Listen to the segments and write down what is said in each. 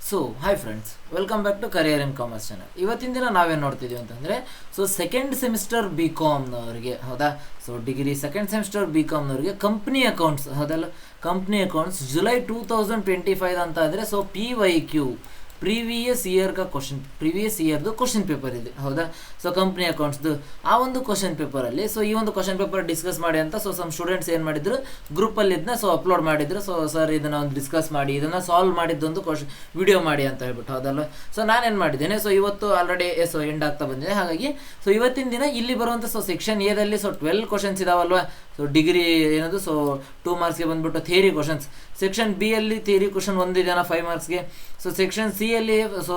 So hi friends, welcome back to career in commerce channel. ಇವತ್ತಿನ ದಿನ ನಾವೇನು ನೋಡ್ತಿದ್ದೀವಿ ಅಂತಂದರೆ, ಸೊ ಸೆಕೆಂಡ್ ಸೆಮಿಸ್ಟರ್ ಬಿ ಕಾಮ್ನವ್ರಿಗೆ ಹೌದಾ, so degree second semester B ಕಾಮ್ನವ್ರಿಗೆ ಕಂಪ್ನಿ ಅಕೌಂಟ್ಸ್ ಹೌದಲ್ಲ, ಕಂಪ್ನಿ ಅಕೌಂಟ್ಸ್ ಜುಲೈ 2025 ಅಂತ ಅಂದರೆ, ಸೊ PYQ ಪ್ರೀವಿಯಸ್ ಇಯರ್ದು ಕ್ವಶನ್ ಪೇಪರ್ ಇದೆ ಹೌದಾ. ಸೊ ಕಂಪ್ನಿ ಅಕೌಂಟ್ಸ್ದು ಆ ಒಂದು ಕ್ವಶನ್ ಪೇಪರಲ್ಲಿ, ಸೊ ಈ ಒಂದು ಕ್ವಶನ್ ಪೇಪರ್ ಡಿಸ್ಕಸ್ ಮಾಡಿ ಅಂತ ಸೊ ಸಮ್ ಸ್ಟೂಡೆಂಟ್ಸ್ ಏನು ಮಾಡಿದ್ರು, ಗ್ರೂಪಲ್ಲಿ ಇದನ್ನ ಸೊ ಅಪ್ಲೋಡ್ ಮಾಡಿದ್ರು. ಸೊ ಸರ್ ಇದನ್ನು ಒಂದು ಡಿಸ್ಕಸ್ ಮಾಡಿ, ಇದನ್ನು ಸಾಲ್ವ್ ಮಾಡಿದ್ದೊಂದು ವಿಡಿಯೋ ಮಾಡಿ ಅಂತ ಹೇಳ್ಬಿಟ್ಟು ಹೌದಲ್ಲ. ಸೊ ನಾನೇನು ಮಾಡಿದ್ದೇನೆ, ಸೊ ಇವತ್ತು ಆಲ್ರೆಡಿ ಸೊ ಎಂಡ್ ಆಗ್ತಾ ಬಂದಿದೆ. ಹಾಗಾಗಿ ಸೊ ಇವತ್ತಿನ ದಿನ ಇಲ್ಲಿ ಬರುವಂಥ ಸೊ ಸೆಕ್ಷನ್ ಎದಲ್ಲಿ ಸೊ 12 ಕ್ವಶನ್ಸ್ ಇದಾವಲ್ವಾ. ಸೊ ಡಿಗ್ರಿ ಏನದು ಸೊ 2 ಮಾರ್ಕ್ಸ್ಗೆ ಬಂದ್ಬಿಟ್ಟು ಥಿಯರಿ ಕ್ವಶನ್ಸ್. ಸೆಕ್ಷನ್ ಬಿ ಅಲ್ಲಿ ಥಿಯರಿ ಕ್ವಶನ್ ಒಂದಿದೆನಾ 5 ಮಾರ್ಕ್ಸ್ಗೆ. ಸೊ ಸೆಕ್ಷನ್ ಸಿ ಅಲ್ಲಿ ಸೊ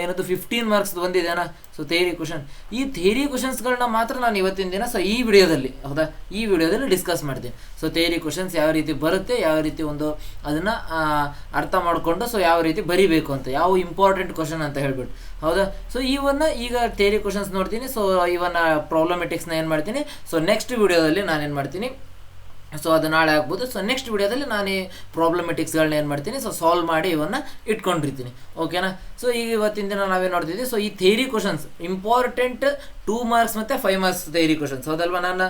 ಏನದು 15 ಮಾರ್ಕ್ಸ್ ಒಂದಿದೆನಾ ಸೊ ಥಿಯರಿ ಕ್ವಶನ್. ಈ ಥಿಯರಿ ಕ್ವಶನ್ಸ್ಗಳನ್ನ ಮಾತ್ರ ನಾನು ಇವತ್ತಿನ ದಿನ ಸೊ ಈ ವಿಡಿಯೋದಲ್ಲಿ ಹೌದಾ, ಈ ವಿಡಿಯೋದಲ್ಲಿ ಡಿಸ್ಕಸ್ ಮಾಡ್ತೀನಿ. ಸೊ ಥಿಯರಿ ಕ್ವಶನ್ಸ್ ಯಾವ ರೀತಿ ಬರುತ್ತೆ, ಯಾವ ರೀತಿ ಒಂದು ಅದನ್ನು ಅರ್ಥ ಮಾಡಿಕೊಂಡು ಸೊ ಯಾವ ರೀತಿ ಬರಿಬೇಕು ಅಂತ, ಯಾವ ಇಂಪಾರ್ಟೆಂಟ್ ಕ್ವಶನ್ ಅಂತ ಹೇಳ್ಬಿಟ್ಟು ಹೌದಾ. ಸೊ ಈಗ ಥಿಯರಿ ಕ್ವಶನ್ಸ್ ನೋಡ್ತೀನಿ. ಸೊ ಪ್ರಾಬ್ಲಮೆಟಿಕ್ಸ್ನ ಏನು ಮಾಡ್ತೀನಿ, ಸೊ ನೆಕ್ಸ್ಟ್ ವಿಡಿಯೋದಲ್ಲಿ ನಾನೇನು ಮಾಡ್ತೀನಿ, ಸೊ ಅದು ನಾಳೆ ಆಗ್ಬೋದು. ಸೊ ನೆಕ್ಸ್ಟ್ ವಿಡಿಯೋದಲ್ಲಿ ನಾನು ಈ ಪ್ರಾಬ್ಲಮೆಟಿಕ್ಸ್ಗಳನ್ನ ಏನು ಮಾಡ್ತೀನಿ, ಸೊ ಸಾಲ್ವ್ ಮಾಡಿ ಇವನ್ನ ಇಟ್ಕೊಂಡಿರ್ತೀನಿ. ಓಕೆನಾ. ಸೊ ಈಗ ಇವತ್ತಿನ ದಿನ ನಾವೇನು ನೋಡ್ತಿದ್ವಿ, ಸೊ ಈ ಥಿಯರಿ ಕ್ವಶನ್ಸ್ ಇಂಪಾರ್ಟೆಂಟ್ 2 ಮಾರ್ಕ್ಸ್ ಮತ್ತು 5 ಮಾರ್ಕ್ಸ್ ಥಿಯರಿ ಕ್ವಶನ್ಸ್ ಹೌದಲ್ವಾ. ನಾನು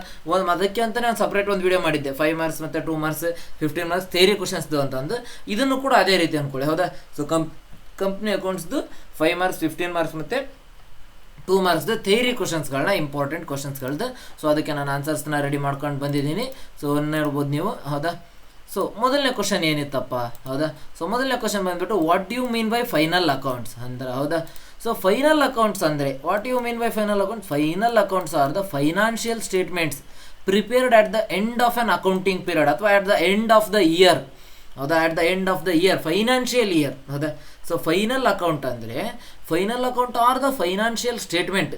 ಅದಕ್ಕೆ ಅಂತಲೇ ನಾನು ಸಪ್ರೇಟ್ ಒಂದು ವಿಡಿಯೋ ಮಾಡಿದ್ದೆ, 5 ಮಾರ್ಕ್ಸ್ ಮತ್ತು 2 ಮಾರ್ಕ್ಸ್ 15 ಮಾರ್ಕ್ಸ್ ಥಿಯರಿ ಕ್ವಶನ್ಸ್ದು ಅಂತಂದು. ಇದನ್ನು ಕೂಡ ಅದೇ ರೀತಿ ಅಂದ್ಕೊಳ್ಳಿ ಹೌದಾ. ಸೊ ಕಂಪ್ನಿ ಅಕೌಂಟ್ಸ್ದು 5 ಮಾರ್ಕ್ಸ್ 15 ಮಾರ್ಕ್ಸ್ ಮತ್ತು 2 ಮಾರ್ಕ್ಸ್ದು ಥಿಯರಿ ಕ್ವಶನ್ಸ್ಗಳನ್ನ, ಇಂಪಾರ್ಟೆಂಟ್ ಕ್ವಶನ್ಸ್ಗಳದ್ದು. ಸೊ ಅದಕ್ಕೆ ನಾನು ಆನ್ಸರ್ಸ್ನ ರೆಡಿ ಮಾಡ್ಕೊಂಡು ಬಂದಿದ್ದೀನಿ. ಸೊ ನೋಡ್ಬೋದು ನೀವು ಹೌದಾ. ಸೊ ಮೊದಲನೇ ಕ್ವಶನ್ ಏನಿತ್ತಪ್ಪ ಹೌದಾ. ಸೊ ಮೊದಲನೇ ಕ್ವಶನ್ ಬಂದ್ಬಿಟ್ಟು what you mean by final accounts ಅಂದ್ರೆ ಹೌದಾ. ಸೊ ಫೈನಲ್ ಅಕೌಂಟ್ಸ್ ಅಂದರೆ what you mean by final accounts. Final accounts are the financial statements prepared at the end of an accounting period ಅಥವಾ at the end of the year ಹೌದಾ, at the end of the year financial year ಹೌದಾ. So final account ಅಂದರೆ final account are the financial statement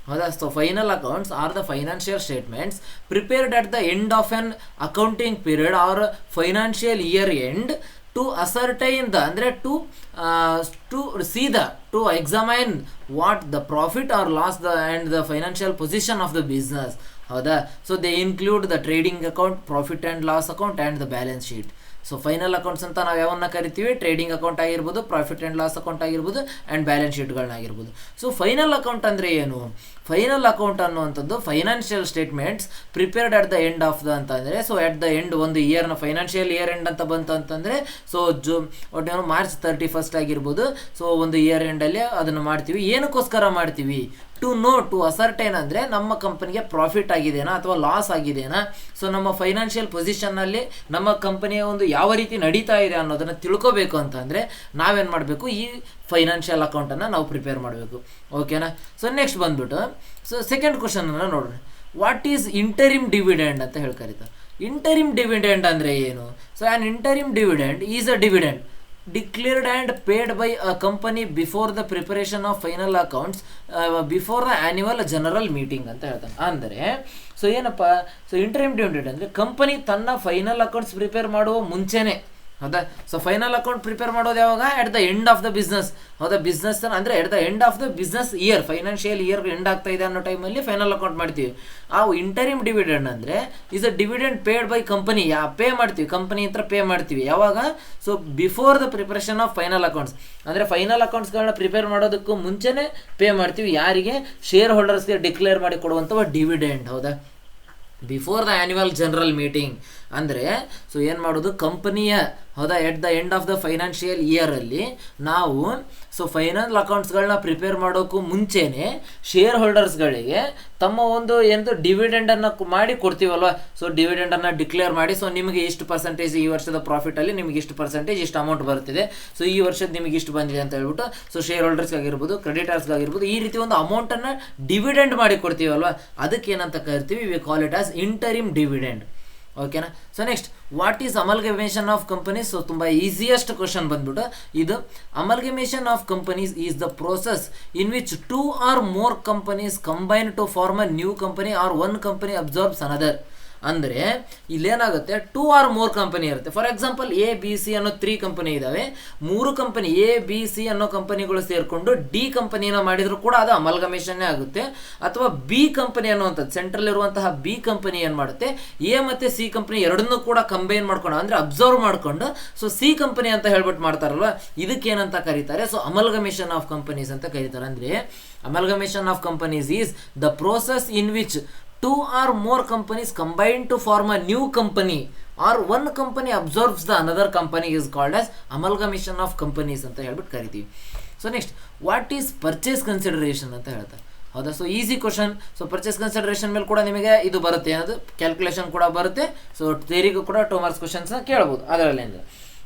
ಹೌದಾ. So final accounts are the financial statements prepared at the end of an accounting period or financial year end to ascertain the ಅಂದರೆ to examine what the profit or loss the and the financial position of the business ಹೌದಾ. So they include the trading account, profit and loss account and the balance sheet. So final accounts ಅಂತ ನಾವು ಯಾವನ್ನ ಕರಿತೀವಿ, trading account ಆಗಿರ್ಬೋದು, profit and loss account ಆಗಿರ್ಬೋದು, and balance ಶೀಟ್ಗಳನ್ನಾಗಿರ್ಬೋದು. So final account ಅಂದರೆ ಏನು, ಫೈನಲ್ ಅಕೌಂಟ್ ಅನ್ನುವಂಥದ್ದು financial statements prepared at the end of the ಅಂತಂದರೆ, ಸೊ ಎಟ್ ದ ಎಂಡ್ ಒಂದು ಇಯರ್ನ ಫೈನಾನ್ಷಿಯಲ್ ಇಯರ್ ಎಂಡ್ ಅಂತ ಬಂತು ಅಂತಂದರೆ, ಸೊ ಒಟ್ಟೇನು ಮಾರ್ಚ್ 31 ಆಗಿರ್ಬೋದು. ಸೊ ಒಂದು ಇಯರ್ ಎಂಡಲ್ಲಿ ಅದನ್ನು ಮಾಡ್ತೀವಿ. ಏನಕ್ಕೋಸ್ಕರ ಮಾಡ್ತೀವಿ, ಟು ಅಸರ್ಟೈನ್ ಅಂದರೆ ನಮ್ಮ ಕಂಪನಿಗೆ ಪ್ರಾಫಿಟ್ ಆಗಿದೆನಾ ಅಥವಾ ಲಾಸ್ ಆಗಿದೆನಾ, ಸೊ ನಮ್ಮ ಫೈನಾನ್ಷಿಯಲ್ ಪೊಸಿಷನ್ನಲ್ಲಿ ನಮ್ಮ ಕಂಪನಿಯ ಒಂದು ಯಾವ ರೀತಿ ನಡೀತಾ ಇದೆ ಅನ್ನೋದನ್ನು ತಿಳ್ಕೋಬೇಕು ಅಂತಂದರೆ ನಾವೇನು ಮಾಡಬೇಕು, ಈ ಫೈನಾನ್ಷಿಯಲ್ ಅಕೌಂಟನ್ನು ನಾವು ಪ್ರಿಪೇರ್ ಮಾಡಬೇಕು. ಓಕೆನಾ. ಸೊ ನೆಕ್ಸ್ಟ್ ಬಂದ್ಬಿಟ್ಟು ಸೊ ಸೆಕೆಂಡ್ ಕ್ವಶನನ್ನು ನೋಡೋಣ. ವಾಟ್ ಈಸ್ ಇಂಟರಿಮ್ ಡಿವಿಡೆಂಡ್ ಅಂತ ಹೇಳಿ ಕರೀತಾರೆ. ಇಂಟರಿಮ್ ಡಿವಿಡೆಂಡ್ ಅಂದರೆ ಏನು. So an interim dividend is a dividend declared and paid by a company before the preparation of final accounts before the annual general meeting ಅಂತ ಹೇಳ್ತಾನೆ. ಅಂದರೆ so ಏನಪ್ಪ, so interim dividend ಅಂದರೆ ಕಂಪನಿ ತನ್ನ final accounts prepare ಮಾಡುವ ಮುಂಚೆನೆ ಹೌದಾ. So final account prepare ಮಾಡೋದು ಯಾವಾಗ, ಎಟ್ the end of the business ಹೌದಾ. ಬಿಸ್ನೆಸ್ ಅಂದರೆ ಎಟ್ the end of the business year, financial year end ಆಗ್ತಾ ಇದೆ ಅನ್ನೋ ಟೈಮಲ್ಲಿ ಫೈನಲ್ ಅಕೌಂಟ್ ಮಾಡ್ತೀವಿ. ಆ ಇಂಟರಿಮ್ ಡಿವಿಡೆಂಡ್ ಅಂದರೆ is a dividend paid by company. Pay ಮಾಡ್ತೀವಿ, ಕಂಪನಿ ಹತ್ರ ಪೇ ಮಾಡ್ತೀವಿ ಯಾವಾಗ, so before the preparation of final accounts ಅಂದರೆ ಫೈನಲ್ ಅಕೌಂಟ್ಸ್ಗಳನ್ನ ಪ್ರಿಪೇರ್ ಮಾಡೋದಕ್ಕೂ ಮುಂಚೆನೇ ಪೇ ಮಾಡ್ತೀವಿ. ಯಾರಿಗೆ, ಶೇರ್ ಹೋಲ್ಡರ್ಸ್ಗೆ ಡಿಕ್ಲೇರ್ ಮಾಡಿ ಕೊಡುವಂಥ ಡಿವಿಡೆಂಡ್ ಹೌದಾ. Before the annual general meeting ಅಂದರೆ ಸೊ ಏನು ಮಾಡೋದು, ಕಂಪನಿಯ ಹೌದಾ at the end of the financial ಇಯರಲ್ಲಿ ನಾವು ಸೊ ಫೈನಲ್ ಅಕೌಂಟ್ಸ್ಗಳನ್ನ ಪ್ರಿಪೇರ್ ಮಾಡೋಕ್ಕೂ ಮುಂಚೆನೇ ಶೇರ್ ಹೋಲ್ಡರ್ಸ್ಗಳಿಗೆ ತಮ್ಮ ಒಂದು ಏನದು ಡಿವಿಡೆಂಡನ್ನು ಮಾಡಿ ಕೊಡ್ತೀವಲ್ವ. ಸೊ ಡಿವಿಡೆಂಡನ್ನು ಡಿಕ್ಲೇರ್ ಮಾಡಿ, ಸೊ ನಿಮಗೆ ಇಷ್ಟು ಪರ್ಸೆಂಟೇಜ್ ಈ ವರ್ಷದ ಪ್ರಾಫಿಟಲ್ಲಿ ನಿಮಗೆ ಇಷ್ಟು ಪರ್ಸೆಂಟೇಜ್ ಇಷ್ಟು ಅಮೌಂಟ್ ಬರ್ತಿದೆ, ಸೊ ಈ ವರ್ಷದ ನಿಮಗೆ ಇಷ್ಟು ಬಂದಿದೆ ಅಂತ ಹೇಳ್ಬಿಟ್ಟು ಸೊ ಶೇರ್ ಹೋಲ್ಡರ್ಸ್ಗಾಗಿರ್ಬೋದು, ಕ್ರೆಡಿಟರ್ಸ್ಗಾಗಿರ್ಬೋದು, ಈ ರೀತಿ ಒಂದು ಅಮೌಂಟನ್ನು ಡಿವಿಡೆಂಡ್ ಮಾಡಿ ಕೊಡ್ತೀವಲ್ವ, ಅದಕ್ಕೆ ಏನಂತ ಕರಿತೀವಿ, we call it as interim dividend. ಓಕೆನಾ. So next what is amalgamation of companies. So ತುಂಬ ಈಸಿಯೆಸ್ಟ್ ಕ್ವಶನ್ ಬಂದ್ಬಿಟ್ಟು ಇದು. Amalgamation of companies is the process in which 2 or more companies combine to form a new company or one company absorbs another. ಅಂದರೆ ಇಲ್ಲೇನಾಗುತ್ತೆ 2 or more company ಇರುತ್ತೆ. For example A B C ಅನ್ನೋ 3 company ಇದ್ದಾವೆ, 3 company A B C ಅನ್ನೋ ಕಂಪನಿಗಳು ಸೇರಿಕೊಂಡು D ಕಂಪನಿನ ಮಾಡಿದ್ರು ಕೂಡ ಅದು ಅಮಲ್ಗಮೇಷನ್ನೇ ಆಗುತ್ತೆ. ಅಥವಾ ಬಿ ಕಂಪನಿ ಅನ್ನುವಂಥದ್ದು ಸೆಂಟ್ರಲ್ ಇರುವಂತಹ ಬಿ ಕಂಪನಿ ಏನು ಮಾಡುತ್ತೆ, ಎ ಮತ್ತು ಸಿ ಕಂಪನಿ ಎರಡನ್ನೂ ಕೂಡ ಕಂಬೈನ್ ಮಾಡ್ಕೊಂಡು ಅಂದರೆ ಅಬ್ಸರ್ವ್ ಮಾಡಿಕೊಂಡು ಸೊ ಸಿ ಕಂಪನಿ ಅಂತ ಹೇಳ್ಬಿಟ್ಟು ಮಾಡ್ತಾರಲ್ವ, ಇದಕ್ಕೇನಂತ ಕರೀತಾರೆ, ಸೊ ಅಮಲ್ಗಮೇಷನ್ ಆಫ್ ಕಂಪನೀಸ್ ಅಂತ ಕರೀತಾರೆ. ಅಂದರೆ ಅಮಲ್ಗಮೇಷನ್ of companies is the process in which 2 or more companies combine to form a new company or one company absorbs the another company is called as amalgamation of companies ಅಂತ ಹೇಳ್ಬಿಟ್ಟು ಕರಿತೀವಿ. So next what is purchase consideration ಅಂತ ಹೇಳ್ತಾರೆ. ಹೌದಾ, so easy question. So purchase consideration ಮೇಲೆ ಕೂಡ ನಿಮಗೆ ಇದು ಬರುತ್ತೆ, ಏನದು ಕ್ಯಾಲ್ಕುಲೇಷನ್ ಕೂಡ ಬರುತ್ತೆ. ಸೊ ಥಿಯರಿಗೂ ಕೂಡ 2 marks ಕ್ವಶನ್ಸ್ ಕೇಳ್ಬೋದು ಅದರಲ್ಲಿ.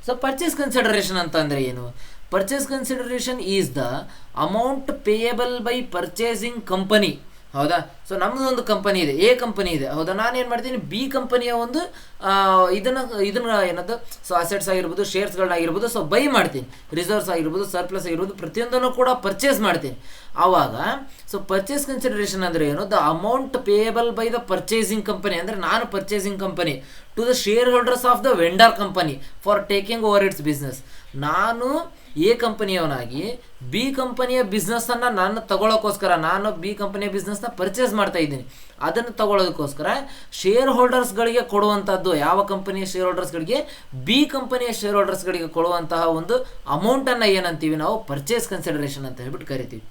ಸೊ ಪರ್ಚೇಸ್ ಕನ್ಸಿಡರೇಷನ್ ಅಂತ ಅಂದರೆ ಏನು? Purchase consideration is the amount payable by purchasing company. ಹೌದಾ, ಸೊ ನಮ್ಮದು ಒಂದು ಕಂಪನಿ ಇದೆ, ಎ ಕಂಪನಿ ಇದೆ. ಹೌದಾ, ನಾನೇನು ಮಾಡ್ತೀನಿ, ಬಿ ಕಂಪನಿಯ ಒಂದು ಇದನ್ನ ಏನದು, ಸೊ ಅಸೆಟ್ಸ್ ಆಗಿರ್ಬೋದು, ಶೇರ್ಸ್ಗಳನ್ನಾಗಿರ್ಬೋದು, ಸೊ ಬೈ ಮಾಡ್ತೀನಿ. ರಿಸರ್ವ್ಸ್ ಆಗಿರ್ಬೋದು, ಸರ್ಪ್ಲಸ್ ಆಗಿರ್ಬೋದು, ಪ್ರತಿಯೊಂದನ್ನು ಕೂಡ ಪರ್ಚೇಸ್ ಮಾಡ್ತೀನಿ. ಆವಾಗ ಸೊ ಪರ್ಚೇಸ್ ಕನ್ಸಿಡರೇಷನ್ ಅಂದರೆ ಏನು? The amount payable by the purchasing company, ಅಂದರೆ ನಾನು purchasing company to the shareholders of the vendor company for taking over its business. ನಾನು ಎ ಕಂಪನಿಯವನಾಗಿ ಬಿ ಕಂಪನಿಯ ಬಿಸ್ನೆಸ್ಸನ್ನು ನಾನು ತಗೊಳ್ಳೋಕ್ಕೋಸ್ಕರ, ನಾನು ಬಿ ಕಂಪನಿಯ ಬಿಸ್ನೆಸ್ನ ಪರ್ಚೇಸ್ ಮಾಡ್ತಾ ಇದ್ದೀನಿ. ಅದನ್ನು ತಗೊಳ್ಳೋದಕ್ಕೋಸ್ಕರ ಶೇರ್ ಹೋಲ್ಡರ್ಸ್ಗಳಿಗೆ ಕೊಡುವಂಥದ್ದು, ಯಾವ ಕಂಪನಿಯ ಶೇರ್ ಹೋಲ್ಡರ್ಸ್ಗಳಿಗೆ, ಬಿ ಕಂಪನಿಯ ಶೇರ್ ಹೋಲ್ಡರ್ಸ್ಗಳಿಗೆ ಕೊಡುವಂತಹ ಒಂದು ಅಮೌಂಟನ್ನು ಏನಂತೀವಿ ನಾವು, ಪರ್ಚೇಸ್ ಕನ್ಸಿಡರೇಷನ್ ಅಂತ ಹೇಳ್ಬಿಟ್ಟು ಕರಿತೀವಿ.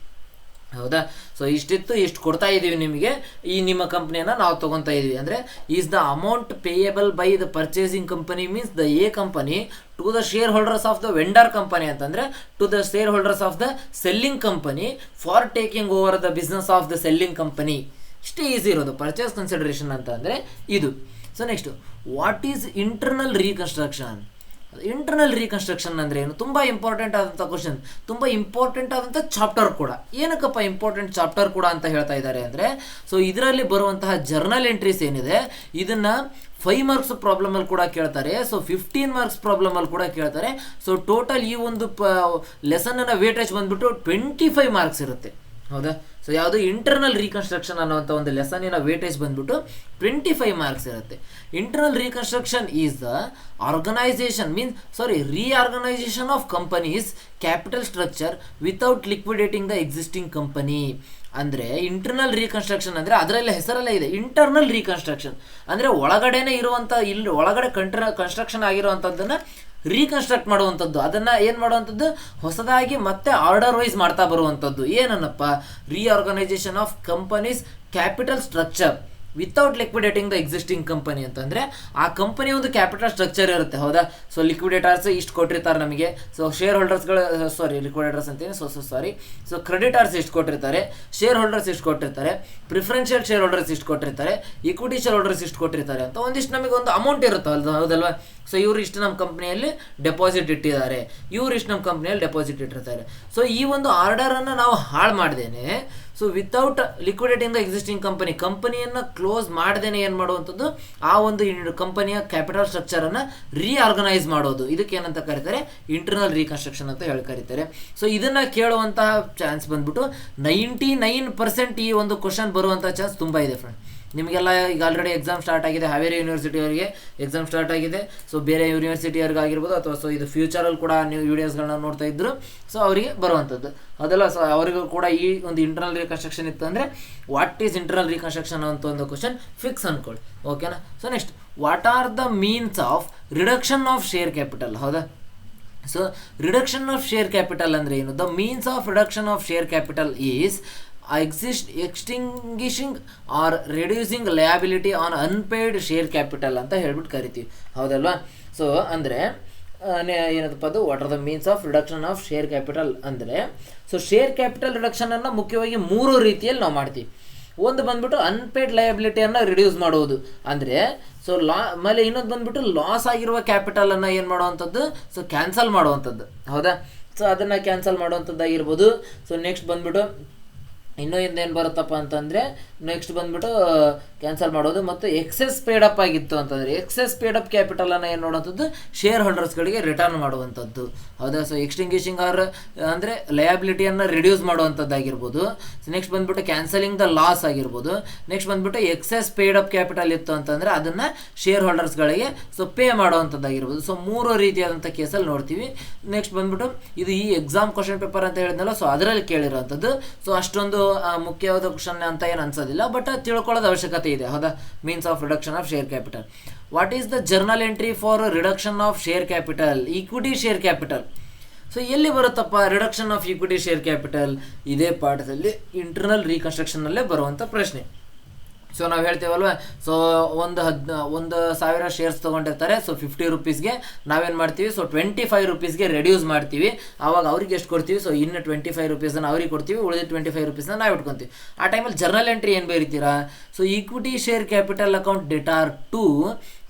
ಹೌದಾ, ಸೊ ಇಷ್ಟಿತ್ತು, ಇಷ್ಟು ಕೊಡ್ತಾ ಇದ್ದೀವಿ ನಿಮಗೆ, ಈ ನಿಮ್ಮ ಕಂಪ್ನಿಯನ್ನು ನಾವು ತೊಗೊತಾ ಇದ್ದೀವಿ. ಅಂದರೆ is the amount payable by the purchasing company means the A company to the shareholders of the vendor company ಅಂತಂದರೆ to the shareholders of the selling company for taking over the business of the selling company. ಇಷ್ಟೇ easy ಇರೋದು purchase consideration ಅಂತ ಅಂದರೆ ಇದು. So next, what is internal reconstruction? Internal reconstruction ಅಂದರೆ ಏನು? ತುಂಬ important ಆದಂಥ ಕ್ವಶನ್, ತುಂಬ ಇಂಪಾರ್ಟೆಂಟ್ ಆದಂಥ ಚಾಪ್ಟರ್ ಕೂಡ. ಏನಕ್ಕಪ್ಪ ಇಂಪಾರ್ಟೆಂಟ್ ಚಾಪ್ಟರ್ ಕೂಡ ಅಂತ ಹೇಳ್ತಾ ಇದ್ದಾರೆ ಅಂದರೆ, ಸೊ ಇದರಲ್ಲಿ ಬರುವಂತಹ ಜರ್ನಲ್ ಎಂಟ್ರೀಸ್ ಏನಿದೆ ಇದನ್ನು 5 marks ಪ್ರಾಬ್ಲಮಲ್ಲಿ ಕೂಡ ಕೇಳ್ತಾರೆ. ಸೊ 15 marks ಪ್ರಾಬ್ಲಮಲ್ಲಿ ಕೂಡ ಕೇಳ್ತಾರೆ. ಸೊ ಟೋಟಲ್ ಈ ಒಂದು ಲೆಸನ್ನ ವೇಟೇಜ್ ಬಂದುಬಿಟ್ಟು 25 marks ಇರುತ್ತೆ. ಹೌದಾ, ಸೊ ಯಾವುದು ಇಂಟರ್ನಲ್ ರೀಕನ್ಸ್ಟ್ರಕ್ಷನ್ ಅನ್ನುವಂಥ ಒಂದು ಲೆಸನ್ನಿನ ವೇಟೇಜ್ ಬಂದ್ಬಿಟ್ಟು 25 marks ಇರುತ್ತೆ. Internal reconstruction is the organisation reorganisation of companies capital structure without liquidating the existing company. ಅಂದರೆ ಇಂಟರ್ನಲ್ ರೀಕನ್ಸ್ಟ್ರಕ್ಷನ್ ಅಂದರೆ ಅದರಲ್ಲೇ ಹೆಸರಲ್ಲೇ ಇದೆ ಇಂಟರ್ನಲ್ ರೀಕನ್ಸ್ಟ್ರಕ್ಷನ್. ಅಂದರೆ ಒಳಗಡೆನೇ ಇರುವಂಥ, ಇಲ್ಲಿ ಒಳಗಡೆ ಕನ್ಸ್ಟ್ರಕ್ಷನ್ ಆಗಿರುವಂಥದ್ದನ್ನು ರೀಕನ್ಸ್ಟ್ರಕ್ಟ್ ಮಾಡುವಂಥದ್ದು, ಅದನ್ನು ಏನು ಮಾಡುವಂಥದ್ದು, ಹೊಸದಾಗಿ ಮತ್ತೆ ಆರ್ಡರ್ ವೈಸ್ ಮಾಡ್ತಾ ಬರುವಂಥದ್ದು. ಏನನ್ನಪ್ಪ, reorganisation of companies capital structure without liquidating the existing company ಅಂತಂದರೆ ಆ ಕಂಪನಿ ಒಂದು ಕ್ಯಾಪಿಟಲ್ ಸ್ಟ್ರಕ್ಚರ್ ಇರುತ್ತೆ. ಹೌದಾ, ಸೊ ಲಿಕ್ವಿಡೇಟರ್ಸ್ ಇಷ್ಟು ಕೊಟ್ಟಿರ್ತಾರೆ ನಮಗೆ, ಸೊ ಶೇರ್ ಹೋಲ್ಡರ್ಸ್ಗಳು ಲಿಕ್ವಿಡೇಟರ್ಸ್ ಅಂತೀನಿ, ಸೊ ಕ್ರೆಡಿಟರ್ಸ್ ಇಷ್ಟು ಕೊಟ್ಟಿರ್ತಾರೆ, ಶೇರ್ ಹೋಲ್ಡರ್ಸ್ ಇಷ್ಟು ಕೊಟ್ಟಿರ್ತಾರೆ, ಪ್ರಿಫರೆನ್ಷಿಯಲ್ ಶೇರ್ ಹೋಲ್ಡರ್ಸ್ ಇಷ್ಟು ಕೊಟ್ಟಿರ್ತಾರೆ, ಈಕ್ವಿಟಿ ಶೇರ್ ಹೋಲ್ಡರ್ಸ್ ಇಷ್ಟು ಕೊಟ್ಟಿರ್ತಾರೆ ಅಂತ ಒಂದಿಷ್ಟು ನಮಗೆ ಒಂದು ಅಮೌಂಟ್ ಇರುತ್ತೆ ಹೌದಲ್ವಾ. ಸೊ ಇವರು ಇಷ್ಟು ನಮ್ಮ ಕಂಪ್ನಿಯಲ್ಲಿ ಡೆಪಾಸಿಟ್ ಇಟ್ಟಿದ್ದಾರೆ, ಇವರು ಇಷ್ಟು ನಮ್ಮ ಕಂಪ್ನಿಯಲ್ಲಿ ಡೆಪಾಸಿಟ್ ಇಟ್ಟಿರ್ತಾರೆ. ಸೊ ಈ ಒಂದು ಆರ್ಡರನ್ನು ನಾವು ಹಾಳು ಮಾಡ್ದೇನೆ, so without liquidating the existing ಕಂಪನಿಯನ್ನು ಕ್ಲೋಸ್ ಮಾಡ್ದೇನೆ ಏನು ಮಾಡುವಂಥದ್ದು, ಆ ಒಂದು ಕಂಪನಿಯ ಕ್ಯಾಪಿಟಲ್ ಸ್ಟ್ರಕ್ಚರನ್ನು ರೀಆರ್ಗನೈಸ್ ಮಾಡೋದು, ಇದಕ್ಕೆ ಏನಂತ ಕರೀತಾರೆ, ಇಂಟರ್ನಲ್ ರೀಕನ್ಸ್ಟ್ರಕ್ಷನ್ ಅಂತ ಹೇಳಿ ಕರೀತಾರೆ. ಸೊ ಇದನ್ನು ಕೇಳುವಂತಹ ಚಾನ್ಸ್ ಬಂದ್ಬಿಟ್ಟು 99% ಈ ಒಂದು ಕ್ವಶನ್ ಬರುವಂಥ ಚಾನ್ಸ್ ತುಂಬ ಇದೆ ಫ್ರೆಂಡ್. ನಿಮಗೆಲ್ಲ ಈಗ ಆಲ್ರೆಡಿ ಎಕ್ಸಾಮ್ ಸ್ಟಾರ್ಟ್ ಆಗಿದೆ, ಹಾವೇರಿ ಯೂನಿವರ್ಸಿಟಿಯವರಿಗೆ ಎಕ್ಸಾಮ್ ಸ್ಟಾರ್ಟ್ ಆಗಿದೆ. ಸೊ ಬೇರೆ ಯೂನಿವರ್ಸಿಟಿಯವ್ರಿಗೆ ಆಗಿರ್ಬೋದು, ಅಥವಾ ಸೊ ಇದು ಫ್ಯೂಚರಲ್ಲಿ ಕೂಡ ನೀವು ವೀಡಿಯೋಸ್ಗಳನ್ನ ನೋಡ್ತಾ ಇದ್ರು, ಸೊ ಅವರಿಗೆ ಬರುವಂಥದ್ದು ಅದೆಲ್ಲ. ಸೊ ಅವರಿಗೂ ಕೂಡ ಈ ಒಂದು ಇಂಟರ್ನಲ್ ರೀಕನ್ಸ್ಟ್ರಕ್ಷನ್ ಇತ್ತು ಅಂದರೆ ವಾಟ್ ಈಸ್ ಇಂಟರ್ನಲ್ ರೀಕನ್ಸ್ಟ್ರಕ್ಷನ್ ಅಂತ ಒಂದು ಕ್ವಶನ್ ಫಿಕ್ಸ್ ಅಂದ್ಕೊಳ್ಳಿ, ಓಕೆನಾ. So next, what are the means of reduction of share capital? ಹೌದಾ, so reduction of share capital ಅಂದರೆ ಏನು? The means of reduction of share capital is extinguishing or reducing liability on unpaid share capital ಅಂತ ಹೇಳ್ಬಿಟ್ಟು ಕರಿತೀವಿ, ಹೌದಲ್ವಾ. So ಅಂದರೆ ಏನದಪ್ಪ ಅದು, what are the means of reduction of share capital ಅಂದರೆ, ಸೊ ಶೇರ್ ಕ್ಯಾಪಿಟಲ್ ರಿಡಕ್ಷನನ್ನು ಮುಖ್ಯವಾಗಿ 3 ರೀತಿಯಲ್ಲಿ ನಾವು ಮಾಡ್ತೀವಿ. ಒಂದು ಬಂದ್ಬಿಟ್ಟು ಅನ್ಪೇಯ್ಡ್ ಲಯಬಿಲಿಟಿಯನ್ನು ರಿಡ್ಯೂಸ್ ಮಾಡುವುದು, ಅಂದರೆ ಸೊ ಆಮೇಲೆ ಇನ್ನೊಂದು ಬಂದ್ಬಿಟ್ಟು ಲಾಸ್ ಆಗಿರುವ ಕ್ಯಾಪಿಟಲನ್ನು ಏನು ಮಾಡುವಂಥದ್ದು, ಸೊ ಕ್ಯಾನ್ಸಲ್ ಮಾಡುವಂಥದ್ದು, ಹೌದಾ. ಸೊ ಅದನ್ನು ಕ್ಯಾನ್ಸಲ್ ಮಾಡುವಂಥದ್ದಾಗಿರ್ಬೋದು. ಸೊ ನೆಕ್ಸ್ಟ್ ಬಂದ್ಬಿಟ್ಟು ಇನ್ನೂ ಏನು ಬರುತ್ತಪ್ಪ ಅಂತಂದರೆ, ನೆಕ್ಸ್ಟ್ ಬಂದ್ಬಿಟ್ಟು ಕ್ಯಾನ್ಸಲ್ ಮಾಡೋದು. ಮತ್ತು ಎಕ್ಸೆಸ್ ಪೇಡ್ ಅಪ್ ಆಗಿತ್ತು ಅಂತಂದರೆ ಎಕ್ಸೆಸ್ ಪೇಡ್ ಅಪ್ ಕ್ಯಾಪಿಟಲನ್ನು ಏನು ಮಾಡುವಂಥದ್ದು, ಶೇರ್ ಹೋಲ್ಡರ್ಸ್ಗಳಿಗೆ ರಿಟರ್ನ್ ಮಾಡುವಂಥದ್ದು. ಹೌದಾ. ಸೊ ಎಕ್ಸ್ಟಿಂಗ್ವಿಷಿಂಗ್ ಆರ್ ಅಂದರೆ ಲಯಬಿಲಿಟಿಯನ್ನು ರಿಡ್ಯೂಸ್ ಮಾಡುವಂಥದ್ದಾಗಿರ್ಬೋದು. ನೆಕ್ಸ್ಟ್ ಬಂದ್ಬಿಟ್ಟು ಕ್ಯಾನ್ಸಲಿಂಗ್ ದ ಲಾಸ್ ಆಗಿರ್ಬೋದು. ನೆಕ್ಸ್ಟ್ ಬಂದ್ಬಿಟ್ಟು ಎಕ್ಸೆಸ್ ಪೇಡ್ ಅಪ್ ಕ್ಯಾಪಿಟಲ್ ಇತ್ತು ಅಂತಂದರೆ ಅದನ್ನು ಶೇರ್ ಹೋಲ್ಡರ್ಸ್ಗಳಿಗೆ ಸೊ ಪೇ ಮಾಡುವಂಥದ್ದಾಗಿರ್ಬೋದು. ಸೊ 3 ರೀತಿಯಾದಂಥ ಕೇಸಲ್ಲಿ ನೋಡ್ತೀವಿ. ನೆಕ್ಸ್ಟ್ ಬಂದ್ಬಿಟ್ಟು ಇದು ಈ ಎಕ್ಸಾಮ್ ಕ್ವಶನ್ ಪೇಪರ್ ಅಂತ ಹೇಳಿದ್ನಲ್ಲ, ಸೊ ಅದರಲ್ಲಿ ಕೇಳಿರೋಂಥದ್ದು. ಸೊ ಅಷ್ಟೊಂದು ಮುಖ್ಯವಾದ ಕ್ವಶನ್ ಅಂತ ಏನು ಅನ್ಸೋದಿಲ್ಲ, ಬಟ್ ತಿಳ್ಕೊಳ್ಳೋದು ಅವಶ್ಯಕತೆ ಇದೆ. ಹೌದಾ. Means of reduction of share capital. What is the journal entry for reduction of share capital, equity share capital? So ಎಲ್ಲಿ ಬರುತ್ತಪ್ಪ reduction of equity share capital? ಇದೇ ಪಾಠದಲ್ಲಿ ಇಂಟರ್ನಲ್ ರೀಕನ್ಸ್ಟ್ರಕ್ಷನಲ್ಲೇ ಬರುವಂಥ ಪ್ರಶ್ನೆ. ಸೊ ನಾವು ಹೇಳ್ತೇವಲ್ವ, ಸೊ 1,000 ಶೇರ್ಸ್ ತೊಗೊಂಡಿರ್ತಾರೆ. ಸೊ 50 ರುಪೀಸ್ಗೆ ನಾವೇನು ಮಾಡ್ತೀವಿ, ಸೊ 25 ರುಪೀಸ್ಗೆ ರೆಡ್ಯೂಸ್ ಮಾಡ್ತೀವಿ. ಆವಾಗ ಅವ್ರಿಗೆ ಎಷ್ಟು ಕೊಡ್ತೀವಿ, ಸೊ ಇನ್ನು 25 ರುಪೀಸನ್ನು ಅವ್ರಿಗೆ ಕೊಡ್ತೀವಿ, ಉಳಿದ 25 ರುಪೀಸ್ನ ನಾವು ಇಟ್ಕೊತೀವಿ. ಆ ಟೈಮಲ್ಲಿ ಜರ್ನಲ್ ಎಂಟ್ರಿ ಏನು ಬರೀತೀರಾ, so equity share capital account debtor to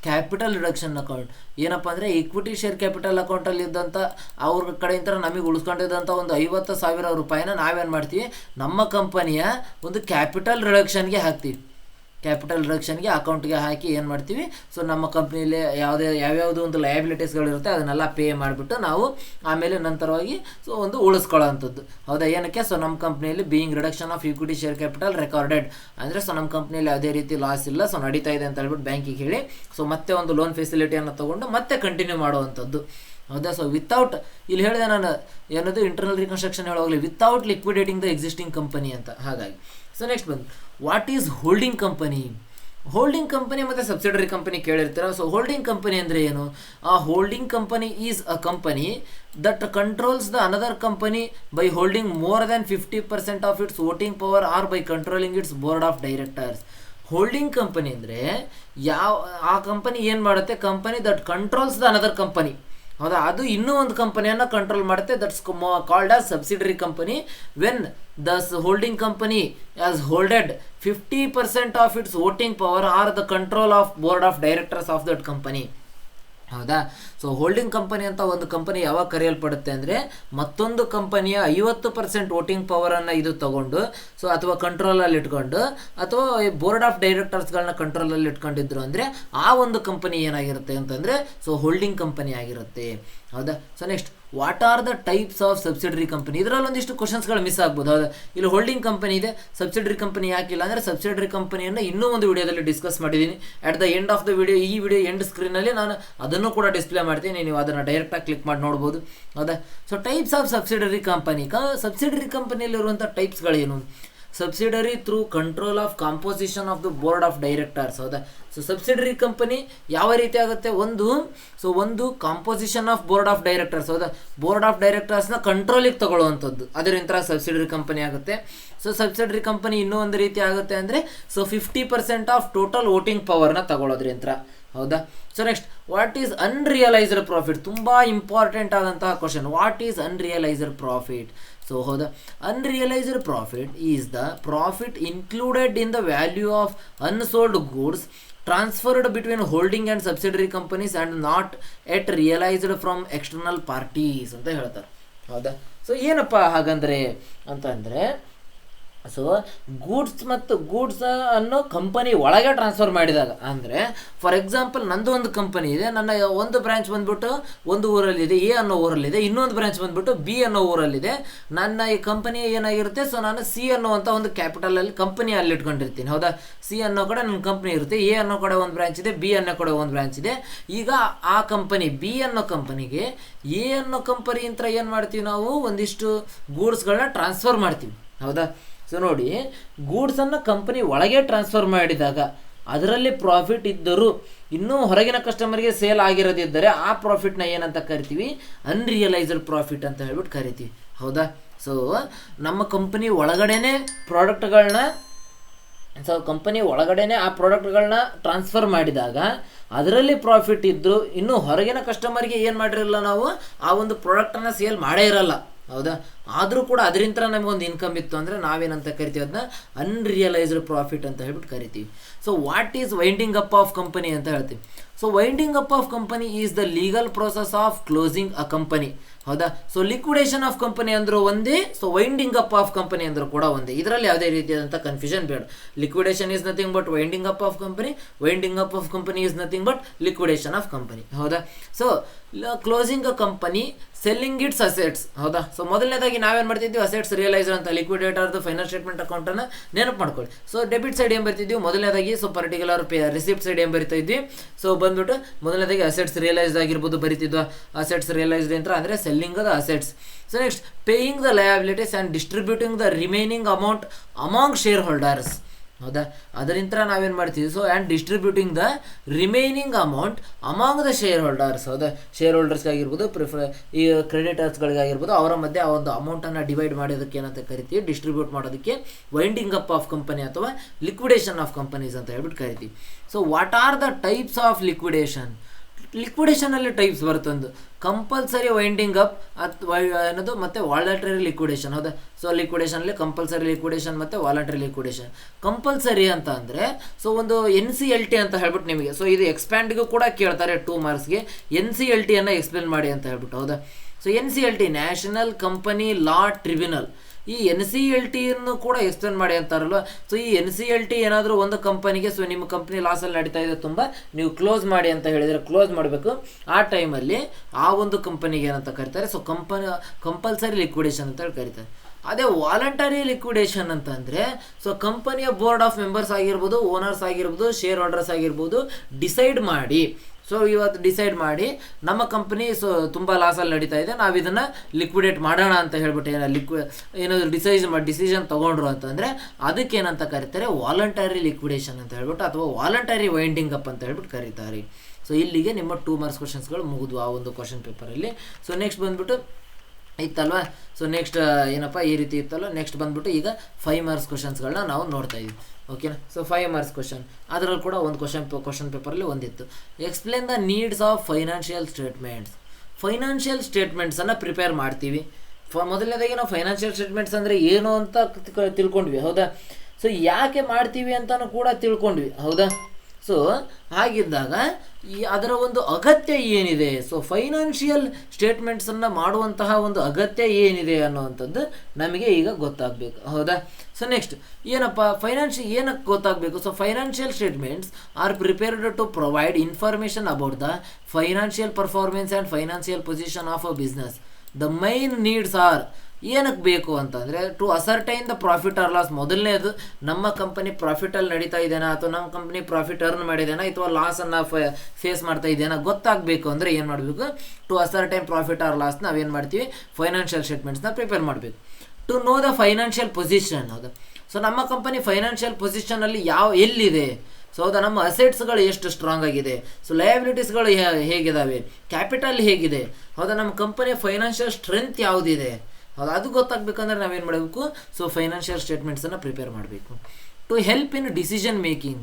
capital reduction account. ಏನಪ್ಪ ಅಂದರೆ ಈಕ್ವಿಟಿ ಶೇರ್ ಕ್ಯಾಪಿಟಲ್ ಅಕೌಂಟಲ್ಲಿ ಇದ್ದಂಥ ಅವ್ರ ಕಡೆಯಿಂದ ನಮಗೆ ಉಳಿಸ್ಕೊಂಡಿದ್ದಂಥ ಒಂದು 50,000 ರೂಪಾಯಿನ ನಾವೇನು ಮಾಡ್ತೀವಿ, ನಮ್ಮ ಕಂಪನಿಯ ಒಂದು ಕ್ಯಾಪಿಟಲ್ ರಿಡಕ್ಷನ್ಗೆ ಹಾಕ್ತೀವಿ. ಕ್ಯಾಪಿಟಲ್ ರಿಡಕ್ಷನ್ಗೆ ಅಕೌಂಟ್ಗೆ ಹಾಕಿ ಏನು ಮಾಡ್ತೀವಿ, ಸೊ ನಮ್ಮ ಕಂಪ್ನಿಯಲ್ಲಿ ಯಾವ್ಯಾವುದು ಒಂದು ಲಯಬಿಲಿಟೀಸ್ಗಳಿರುತ್ತೆ ಅದನ್ನೆಲ್ಲ ಪೇ ಮಾಡಿಬಿಟ್ಟು ನಾವು ಆಮೇಲೆ ನಂತರವಾಗಿ ಸೊ ಒಂದು ಉಳಿಸ್ಕೊಳ್ಳೋವಂಥದ್ದು. ಹೌದಾ. ಏನಕ್ಕೆ, ಸೊ ನಮ್ಮ ಕಂಪ್ನಿಯಲ್ಲಿ being reduction of equity share capital recorded ಅಂದರೆ ಸೊ ನಮ್ಮ ಕಂಪ್ನಿಯಲ್ಲಿ ಯಾವುದೇ ರೀತಿ ಲಾಸ್ ಇಲ್ಲ, ಸೊ ನಡೀತಾ ಇದೆ ಅಂತ ಹೇಳ್ಬಿಟ್ಟು ಬ್ಯಾಂಕಿಗೆ ಹೇಳಿ ಸೊ ಮತ್ತೆ ಒಂದು ಲೋನ್ ಫೆಸಿಲಿಟಿಯನ್ನು ತೊಗೊಂಡು ಮತ್ತೆ ಕಂಟಿನ್ಯೂ ಮಾಡುವಂಥದ್ದು. ಹೌದಾ. ಸೊ ವಿತೌಟ್, ಇಲ್ಲಿ ಹೇಳಿದೆ ನಾನು ಏನದು ಇಂಟರ್ನಲ್ ರಿಕನ್ಸ್ಟ್ರಕ್ಷನ್ ಹೇಳೋಗ್ಲಿ, without liquidating the existing company ಅಂತ. ಹಾಗಾಗಿ ಸೊ ನೆಕ್ಸ್ಟ್ ಬಂದು what is holding company? Holding company ಮತ್ತು ಸಬ್ಸಿಡರಿ ಕಂಪನಿ ಕೇಳಿರ್ತೀರ. ಸೊ ಹೋಲ್ಡಿಂಗ್ ಕಂಪನಿ ಅಂದರೆ ಏನು? ಆ holding company is a company that controls the another company by holding more than 50% of its voting power or by controlling its board of directors. Holding company ಅಂದರೆ ಆ company ಏನು ಮಾಡುತ್ತೆ, company that controls the another company. ಹೌದಾ. ಅದು ಇನ್ನೂ ಒಂದು ಕಂಪನಿಯನ್ನು control ಮಾಡುತ್ತೆ. That's called as subsidiary company. When the holding company as holded 50% of its voting power or the control of board of directors of that company. ಹೌದಾ. So holding company ಅಂತ ಒಂದು company ಯಾವಾಗ ಕರೆಯಲ್ಪಡುತ್ತೆ ಅಂದರೆ ಮತ್ತೊಂದು ಕಂಪನಿಯ 50% ವೋಟಿಂಗ್ ಪವರನ್ನು ಇದು ತಗೊಂಡು ಸೊ ಅಥವಾ ಕಂಟ್ರೋಲಲ್ಲಿ ಇಟ್ಕೊಂಡು ಅಥವಾ ಬೋರ್ಡ್ ಆಫ್ ಡೈರೆಕ್ಟರ್ಸ್ಗಳನ್ನ ಕಂಟ್ರೋಲಲ್ಲಿ ಇಟ್ಕೊಂಡಿದ್ರು ಅಂದರೆ ಆ ಒಂದು ಕಂಪನಿ ಏನಾಗಿರುತ್ತೆ ಅಂತಂದರೆ ಸೊ ಹೋಲ್ಡಿಂಗ್ ಕಂಪನಿ ಆಗಿರುತ್ತೆ. ಹೌದಾ. So next what are the types of subsidiary company? ಇದರಲ್ಲಿ ಒಂದಿಷ್ಟು ಕ್ವಶನ್ಸ್ಗಳು ಮಿಸ್ ಆಗ್ಬೋದು. ಹೌದಾ. ಇಲ್ಲಿ ಹೋಲ್ಡಿಂಗ್ ಕಂಪನಿ ಇದೆ, ಸಬ್ಸಿಡರಿ ಕಂಪನಿ ಯಾಕಿಲ್ಲ ಅಂದರೆ ಸಬ್ಸಿಡರಿ ಕಂಪನಿಯನ್ನು ಇನ್ನೂ ಒಂದು ವಿಡಿಯೋದಲ್ಲಿ ಡಿಸ್ಕಸ್ ಮಾಡಿದ್ದೀನಿ. At the end of the video, ಈ ವಿಡಿಯೋ ಎಂಡ್ ಸ್ಕ್ರೀನಲ್ಲಿ ನಾನು ಅದನ್ನು ಕೂಡ ಡಿಸ್ಪ್ಲೇ ಮಾಡ್ತೀನಿ, ನೀವು ಅದನ್ನು ಡೈರೆಕ್ಟಾಗಿ ಕ್ಲಿಕ್ ಮಾಡಿ ನೋಡ್ಬೋದು. ಹೌದಾ. So types of subsidiary company. Subsidiary ಕಂಪನಿಯಲ್ಲಿರುವಂಥ ಟೈಪ್ಸ್ಗಳೇನು? Subsidiary through control of composition of the board of directors. ಹೌದಾ. ಸೊ ಸಬ್ಸಿಡರಿ ಕಂಪನಿ ಯಾವ ರೀತಿ ಆಗುತ್ತೆ, ಒಂದು composition of board of directors. ಹೌದಾ. ಬೋರ್ಡ್ ಆಫ್ ಡೈರೆಕ್ಟರ್ಸ್ನ ಕಂಟ್ರೋಲಿಗೆ ತಗೊಳ್ಳುವಂಥದ್ದು, ಅದರಿಂದ ಸಬ್ಸಿಡರಿ ಕಂಪನಿ ಆಗುತ್ತೆ. ಸೊ ಸಬ್ಸಿಡರಿ ಕಂಪನಿ ಇನ್ನೂ ಒಂದು ರೀತಿ ಆಗುತ್ತೆ ಅಂದರೆ ಸೊ 50% ಆಫ್ ಟೋಟಲ್ ವೋಟಿಂಗ್ ಪವರ್ನ ತಗೊಳ್ಳೋದ್ರಿಂದ. ಹೌದಾ. So next what is unrealised profit? ತುಂಬ ಇಂಪಾರ್ಟೆಂಟ್ ಆದಂತಹ question. What is unrealised profit? So ಹೌದಾ, unrealised profit is the profit included in the value of unsold goods transferred between holding and subsidiary companies and not at realised from external parties ಅಂತ ಹೇಳ್ತಾರೆ. ಹೌದಾ. So ಏನಪ್ಪ ಹಾಗಂದರೆ ಅಂತಂದರೆ so goods ಅನ್ನು company ಒಳಗೆ transfer ಮಾಡಿದಾಗ, ಅಂದರೆ ಫಾರ್ ಎಕ್ಸಾಂಪಲ್ ನಂದು ಒಂದು ಕಂಪನಿ ಇದೆ, ನನ್ನ ಒಂದು ಬ್ರಾಂಚ್ ಬಂದ್ಬಿಟ್ಟು ಒಂದು ಊರಲ್ಲಿದೆ, ಎ ಅನ್ನೋ ಊರಲ್ಲಿದೆ, ಇನ್ನೊಂದು ಬ್ರಾಂಚ್ ಬಂದ್ಬಿಟ್ಟು ಬಿ ಅನ್ನೋ ಊರಲ್ಲಿದೆ. ನನ್ನ ಈ ಕಂಪನಿ ಏನಾಗಿರುತ್ತೆ, ಸೊ ನಾನು ಸಿ ಅನ್ನೋವಂಥ ಒಂದು ಕ್ಯಾಪಿಟಲಲ್ಲಿ ಕಂಪನಿ ಅಲ್ಲಿ ಇಟ್ಕೊಂಡಿರ್ತೀನಿ. ಹೌದಾ. ಸಿ ಅನ್ನೋ ಕಡೆ ನನ್ನ ಕಂಪ್ನಿ ಇರುತ್ತೆ, ಎ ಅನ್ನೋ ಕಡೆ ಒಂದು ಬ್ರಾಂಚ್ ಇದೆ, ಬಿ ಅನ್ನೋ ಕಡೆ ಒಂದು ಬ್ರಾಂಚ್ ಇದೆ. ಈಗ ಆ ಕಂಪನಿ ಬಿ ಅನ್ನೋ ಕಂಪನಿಗೆ ಎ ಅನ್ನೋ ಕಂಪನಿ ಅಂತ ಏನು ಮಾಡ್ತೀವಿ ನಾವು, ಒಂದಿಷ್ಟು ಗೂಡ್ಸ್ಗಳನ್ನ ಟ್ರಾನ್ಸ್ಫರ್ ಮಾಡ್ತೀವಿ. ಹೌದಾ. ಸೊ ನೋಡಿ, ಗೂಡ್ಸನ್ನು ಕಂಪನಿ ಒಳಗೆ ಟ್ರಾನ್ಸ್ಫರ್ ಮಾಡಿದಾಗ ಅದರಲ್ಲಿ ಪ್ರಾಫಿಟ್ ಇದ್ದರೂ ಇನ್ನೂ ಹೊರಗಿನ ಕಸ್ಟಮರ್ಗೆ ಸೇಲ್ ಆಗಿರೋದಿದ್ದರೆ ಆ ಪ್ರಾಫಿಟ್ನ ಏನಂತ ಕರಿತೀವಿ, ಅನ್ರಿಯಲೈಸ್ಡ್ ಪ್ರಾಫಿಟ್ ಅಂತ ಹೇಳ್ಬಿಟ್ಟು ಕರಿತೀವಿ. ಹೌದಾ. ಸೊ ನಮ್ಮ ಕಂಪನಿ ಒಳಗಡೆನೆ ಆ ಪ್ರಾಡಕ್ಟ್ಗಳನ್ನ ಟ್ರಾನ್ಸ್ಫರ್ ಮಾಡಿದಾಗ ಅದರಲ್ಲಿ ಪ್ರಾಫಿಟ್ ಇದ್ದರೂ ಇನ್ನೂ ಹೊರಗಿನ ಕಸ್ಟಮರ್ಗೆ ಏನು ಮಾಡಿರಲ್ಲ, ನಾವು ಆ ಒಂದು ಪ್ರಾಡಕ್ಟನ್ನು ಸೇಲ್ ಮಾಡೇ ಇರಲ್ಲ. ಹೌದಾ. ಆದರೂ ಕೂಡ ಅದರಿಂದ ನಮಗೊಂದು ಇನ್ಕಮ್ ಇತ್ತು ಅಂದರೆ ನಾವೇನಂತ ಕರಿತೀವಿ, ಅದನ್ನ ಅನ್ರಿಯಲೈಸ್ಡ್ ಪ್ರಾಫಿಟ್ ಅಂತ ಹೇಳ್ಬಿಟ್ಟು ಕರಿತೀವಿ. So what is winding up of company ಅಂತ ಹೇಳ್ತೀವಿ. So winding up of company is the legal process of closing a company. ಹೌದಾ? ಸೊ ಲಿಕ್ವಿಡೇಷನ್ ಆಫ್ ಕಂಪನಿ ಅಂದರೂ ಒಂದೇ, so winding up of company ಅಂದರೂ ಕೂಡ ಒಂದೇ. ಇದರಲ್ಲಿ ಯಾವುದೇ ರೀತಿಯಾದಂಥ ಕನ್ಫ್ಯೂಷನ್ ಬೇಡ. Liquidation is nothing but winding up of company, winding up of company is nothing but liquidation of company. ಹೌದಾ? So closing a company, selling it's assets. ಹೌದಾ? So ಮೊದಲನೇದಾಗಿ ನಾವೇನು ಮಾಡ್ತಿದ್ವಿ, ಅಸೆಟ್ಸ್ ರಿಯಲೈಸರ್ ಅಂತ ಲಿಕ್ವಿಡೇಟರ್ದು ಫೈನಲ್ ಸ್ಟೇಟ್ಮೆಂಟ್ ಅಕೌಂಟನ್ನು ನೆನಪು ಮಾಡ್ಕೊಳ್ಳಿ. ಸೊ ಡೆಬಿಟ್ ಸೈಡ್ ಏನು ಬರ್ತಿದ್ವಿ ಮೊದಲನೇದಾಗಿ, ಸೊ ಪರ್ಟಿಕ್ಯುಲರ್ ರಿಸಿಪ್ಟ್ ಸೈಡ್ ಏನು ಬರಿತಾ ಇದ್ವಿ, ಸೊ ಬಂದ್ಬಿಟ್ಟು ಮೊದಲನೇದಾಗಿ ಅಸೆಟ್ಸ್ ರಿಯಲೈಸ್ಡ್ ಆಗಿರ್ಬೋದು ಬರಿತಿದ್ವಾ. ಅಸೆಟ್ಸ್ ರಿಯಲೈಸ್ಡ್ ಅಂತ ಅಂದರೆ selling the assets. So next paying the liabilities and distributing the remaining amount among share holders. ಹೌದಾ? ಅದರಿಂದ ನಾವೇನು ಮಾಡ್ತೀವಿ, so and distributing the remaining amount among the share holders. ಹೌದಾ? ಶೇರ್ ಹೋಲ್ಡರ್ಸ್ಗಾಗಿರ್ಬೋದು, ಈ ಕ್ರೆಡಿಟರ್ಸ್ಗಳಿಗಾಗಿರ್ಬೋದು, ಅವರ ಮಧ್ಯೆ ಆ ಒಂದು ಅಮೌಂಟನ್ನು ಡಿವೈಡ್ ಮಾಡೋದಕ್ಕೆ ಏನಂತ ಕರಿತೀವಿ, ಡಿಸ್ಟ್ರಿಬ್ಯೂಟ್ ಮಾಡೋದಕ್ಕೆ ವೈಂಡಿಂಗ್ ಅಪ್ ಆಫ್ ಕಂಪನಿ ಅಥವಾ ಲಿಕ್ವಿಡೇಷನ್ ಆಫ್ ಕಂಪನೀಸ್ ಅಂತ ಹೇಳ್ಬಿಟ್ಟು ಕರಿತೀವಿ. So what are the types of liquidation? ಲಿಕ್ವಿಡೇಷನಲ್ಲಿ ಟೈಪ್ಸ್ ಬರುತ್ತೊಂದು ಕಂಪಲ್ಸರಿ ವೈಂಡಿಂಗ್ ಅಪ್ ಅನ್ನೋದು ಮತ್ತು ವಾಲಂಟರಿ ಲಿಕ್ವಿಡೇಷನ್. ಹೌದಾ? ಸೊ ಲಿಕ್ವಿಡೇಷನಲ್ಲಿ ಕಂಪಲ್ಸರಿ ಲಿಕ್ವಿಡೇಷನ್ ಮತ್ತು ವಾಲಂಟರಿ ಲಿಕ್ವಿಡೇಷನ್. ಕಂಪಲ್ಸರಿ ಅಂತ ಅಂದರೆ ಸೊ ಒಂದು NCLT ಅಂತ ಹೇಳ್ಬಿಟ್ಟು ನಿಮಗೆ, ಸೊ ಇದು ಎಕ್ಸ್ಪ್ಯಾಂಡ್ಗೂ ಕೂಡ ಕೇಳ್ತಾರೆ 2 ಮಾರ್ಕ್ಸ್ಗೆ, NCLTಯನ್ನು ಎಕ್ಸ್ಪ್ಲೇನ್ ಮಾಡಿ ಅಂತ ಹೇಳ್ಬಿಟ್ಟು. ಹೌದಾ? ಸೊ NCLT ನ್ಯಾಷನಲ್ ಕಂಪನಿ ಲಾ ಟ್ರಿಬ್ಯುನಲ್. ಈ NCLTಯನ್ನು ಕೂಡ ಎಕ್ಸ್ಪ್ಲೇನ್ ಮಾಡಿ ಅಂತಾರಲ್ವ. ಸೊ ಈ NCLT ಏನಾದರೂ ಒಂದು ಕಂಪನಿಗೆ, ಸೊ ನಿಮ್ಮ ಕಂಪ್ನಿ ಲಾಸಲ್ಲಿ ನಡೀತಾ ಇದೆ ತುಂಬ, ನೀವು ಕ್ಲೋಸ್ ಮಾಡಿ ಅಂತ ಹೇಳಿದರೆ ಕ್ಲೋಸ್ ಮಾಡಬೇಕು. ಆ ಟೈಮಲ್ಲಿ ಆ ಒಂದು ಕಂಪನಿಗೆ ಏನಂತ ಕರೀತಾರೆ, ಸೊ ಕಂಪಲ್ಸರಿ ಲಿಕ್ವಿಡೇಷನ್ ಅಂತ ಹೇಳಿ ಕರೀತಾರೆ. ಅದೇ ವಾಲಂಟರಿ ಲಿಕ್ವಿಡೇಷನ್ ಅಂತಂದರೆ, ಸೊ ಕಂಪನಿಯ ಬೋರ್ಡ್ ಆಫ್ ಮೆಂಬರ್ಸ್ ಆಗಿರ್ಬೋದು, ಓನರ್ಸ್ ಆಗಿರ್ಬೋದು, ಶೇರ್ ಹೋಲ್ಡರ್ಸ್ ಆಗಿರ್ಬೋದು, ಡಿಸೈಡ್ ಮಾಡಿ, ಸೊ ಇವತ್ತು ಡಿಸೈಡ್ ಮಾಡಿ ನಮ್ಮ ಕಂಪ್ನಿ ಸೊ ತುಂಬ ಲಾಸಲ್ಲಿ ನಡೀತಾ ಇದೆ, ನಾವು ಇದನ್ನು ಲಿಕ್ವಿಡೇಟ್ ಮಾಡೋಣ ಅಂತ ಹೇಳ್ಬಿಟ್ಟು ಏನಾದರೂ ಡಿಸಿಷನ್ ತೊಗೊಂಡ್ರು ಅಂತಂದರೆ ಅದಕ್ಕೇನಂತ ಕರೀತಾರೆ, ವಾಲಂಟರಿ ಲಿಕ್ವಿಡೇಷನ್ ಅಂತ ಹೇಳ್ಬಿಟ್ಟು ಅಥವಾ ವಾಲಂಟರಿ ವೈಂಡಿಂಗ್ ಅಪ್ ಅಂತ ಹೇಳ್ಬಿಟ್ಟು ಕರೀತಾರೆ. ಸೊ ಇಲ್ಲಿಗೆ ನಿಮ್ಮ 2 ಮಾರ್ಕ್ಸ್ ಕ್ವಶನ್ಸ್ಗಳು ಮುಗಿದ್ವು ಆ ಒಂದು ಕ್ವಶನ್ ಪೇಪರಲ್ಲಿ. ಸೊ ನೆಕ್ಸ್ಟ್ ಬಂದ್ಬಿಟ್ಟು ಇತ್ತಲ್ವ, ಸೊ ನೆಕ್ಸ್ಟ್ ಏನಪ್ಪ ಈ ರೀತಿ ಇತ್ತಲ್ಲ. ನೆಕ್ಸ್ಟ್ ಬಂದ್ಬಿಟ್ಟು ಈಗ 5 ಮಾರ್ಕ್ಸ್ ಕ್ವಶನ್ಸ್ಗಳನ್ನ ನಾವು ನೋಡ್ತಾ ಇದ್ವಿ. ಓಕೆನಾ? ಸೊ 5 ಮಾರ್ಕ್ಸ್ ಕ್ವಶನ್, ಅದರಲ್ಲಿ ಕೂಡ ಒಂದು ಕ್ವಶನ್ ಪೇಪರಲ್ಲಿ ಒಂದಿತ್ತು, explain the needs of financial statements. Financial ಸ್ಟೇಟ್ಮೆಂಟ್ಸನ್ನು ಪ್ರಿಪೇರ್ ಮಾಡ್ತೀವಿ. ಮೊದಲನೇದಾಗಿ ನಾವು ಫೈನಾನ್ಷಿಯಲ್ ಸ್ಟೇಟ್ಮೆಂಟ್ಸ್ ಅಂದರೆ ಏನು ಅಂತ ತಿಳ್ಕೊಂಡ್ವಿ. ಹೌದಾ? ಸೊ ಯಾಕೆ ಮಾಡ್ತೀವಿ ಅಂತಲೂ ಕೂಡ ತಿಳ್ಕೊಂಡ್ವಿ. ಹೌದಾ? ಸೊ ಹಾಗಿದ್ದಾಗ ಅದರ ಒಂದು ಅಗತ್ಯ ಏನಿದೆ, ಸೊ ಫೈನಾನ್ಷಿಯಲ್ ಸ್ಟೇಟ್ಮೆಂಟ್ಸನ್ನು ಮಾಡುವಂತಹ ಒಂದು ಅಗತ್ಯ ಏನಿದೆ ಅನ್ನೋವಂಥದ್ದು ನಮಗೆ ಈಗ ಗೊತ್ತಾಗಬೇಕು. ಹೌದಾ? ಸೊ ನೆಕ್ಸ್ಟ್ ಏನಪ್ಪ ಏನಕ್ಕೆ ಗೊತ್ತಾಗಬೇಕು? So financial statements are prepared to provide information about the financial performance and financial position of a business. The main needs are, ಏನಕ್ಕೆ ಬೇಕು ಅಂತಂದರೆ to ascertain the profit or loss. ಮೊದಲನೇದು, ನಮ್ಮ ಕಂಪನಿ ಪ್ರಾಫಿಟಲ್ಲಿ ನಡೀತಾ ಇದೆಯಾ ಅಥವಾ ನಮ್ಮ ಕಂಪನಿ ಪ್ರಾಫಿಟ್ ಅರ್ನ್ ಮಾಡಿದೇನಾ ಅಥವಾ ಲಾಸನ್ನು ಫೇಸ್ ಮಾಡ್ತಾ ಇದೆಯಾ ಗೊತ್ತಾಗಬೇಕು ಅಂದರೆ ಏನು ಮಾಡಬೇಕು? To ascertain profit or loss ನಾವೇನು ಮಾಡ್ತೀವಿ, ಫೈನಾನ್ಷಿಯಲ್ ಸ್ಟೇಟ್ಮೆಂಟ್ಸ್ನ ಪ್ರಿಪೇರ್ ಮಾಡಬೇಕು. To know the financial position. ಹೌದಾ? ಸೊ ನಮ್ಮ ಕಂಪನಿ ಫೈನಾನ್ಷಿಯಲ್ ಪೊಸಿಷನಲ್ಲಿ ಎಲ್ಲಿದೆ, ಸೊ ಹೌದಾ, ನಮ್ಮ ಅಸೆಟ್ಸ್ಗಳು ಎಷ್ಟು ಸ್ಟ್ರಾಂಗ್ ಆಗಿದೆ, ಸೊ ಲಯಬಿಲಿಟೀಸ್ಗಳು ಹೇಗಿದ್ದಾವೆ, ಕ್ಯಾಪಿಟಲ್ ಹೇಗಿದೆ, ಹೌದಾ, ನಮ್ಮ ಕಂಪನಿಯ ಫೈನಾನ್ಷಿಯಲ್ ಸ್ಟ್ರೆಂತ್ ಯಾವುದಿದೆ, ಹೌದಾ, ಅದು ಗೊತ್ತಾಗಬೇಕಂದ್ರೆ ನಾವೇನು ಮಾಡಬೇಕು? ಸೊ ಫೈನಾನ್ಷಿಯಲ್ ಸ್ಟೇಟ್ಮೆಂಟ್ಸನ್ನು ಪ್ರಿಪೇರ್ ಮಾಡಬೇಕು. To help in decision making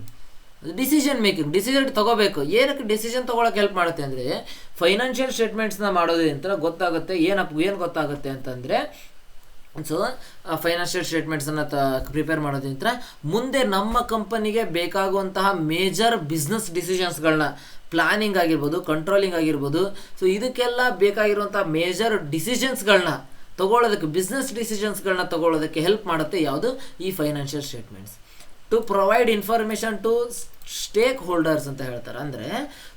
decision ತೊಗೋಬೇಕು. ಏನಕ್ಕೆ ಡಿಸಿಷನ್ ತೊಗೊಳಕ್ಕೆ ಹೆಲ್ಪ್ ಮಾಡುತ್ತೆ ಅಂದರೆ ಫೈನಾನ್ಷಿಯಲ್ ಸ್ಟೇಟ್ಮೆಂಟ್ಸ್ನ ಮಾಡೋದ್ರಿಂದ ಗೊತ್ತಾಗುತ್ತೆ. ಏನು ಗೊತ್ತಾಗುತ್ತೆ ಅಂತಂದರೆ, ಸೊ ಫೈನಾನ್ಷಿಯಲ್ ಸ್ಟೇಟ್ಮೆಂಟ್ಸನ್ನು ಪ್ರಿಪೇರ್ ಮಾಡೋದ್ರಿಂದ ಮುಂದೆ ನಮ್ಮ ಕಂಪನಿಗೆ ಬೇಕಾಗುವಂತಹ ಮೇಜರ್ ಬಿಸ್ನೆಸ್ ಡಿಸಿಷನ್ಸ್ಗಳನ್ನ, ಪ್ಲಾನಿಂಗ್ ಆಗಿರ್ಬೋದು, ಕಂಟ್ರೋಲಿಂಗ್ ಆಗಿರ್ಬೋದು, ಸೊ ಇದಕ್ಕೆಲ್ಲ ಬೇಕಾಗಿರುವಂಥ ಮೇಜರ್ ಡಿಸಿಷನ್ಸ್ಗಳನ್ನ ತೊಗೊಳ್ಳೋದಕ್ಕೆ, ಬಿಸ್ನೆಸ್ ಡಿಸಿಷನ್ಸ್ಗಳನ್ನ ತೊಗೊಳ್ಳೋದಕ್ಕೆ ಹೆಲ್ಪ್ ಮಾಡುತ್ತೆ ಯಾವುದು? ಈ financial statements. To provide information to stakeholders ಅಂತ ಹೇಳ್ತಾರೆ. ಅಂದರೆ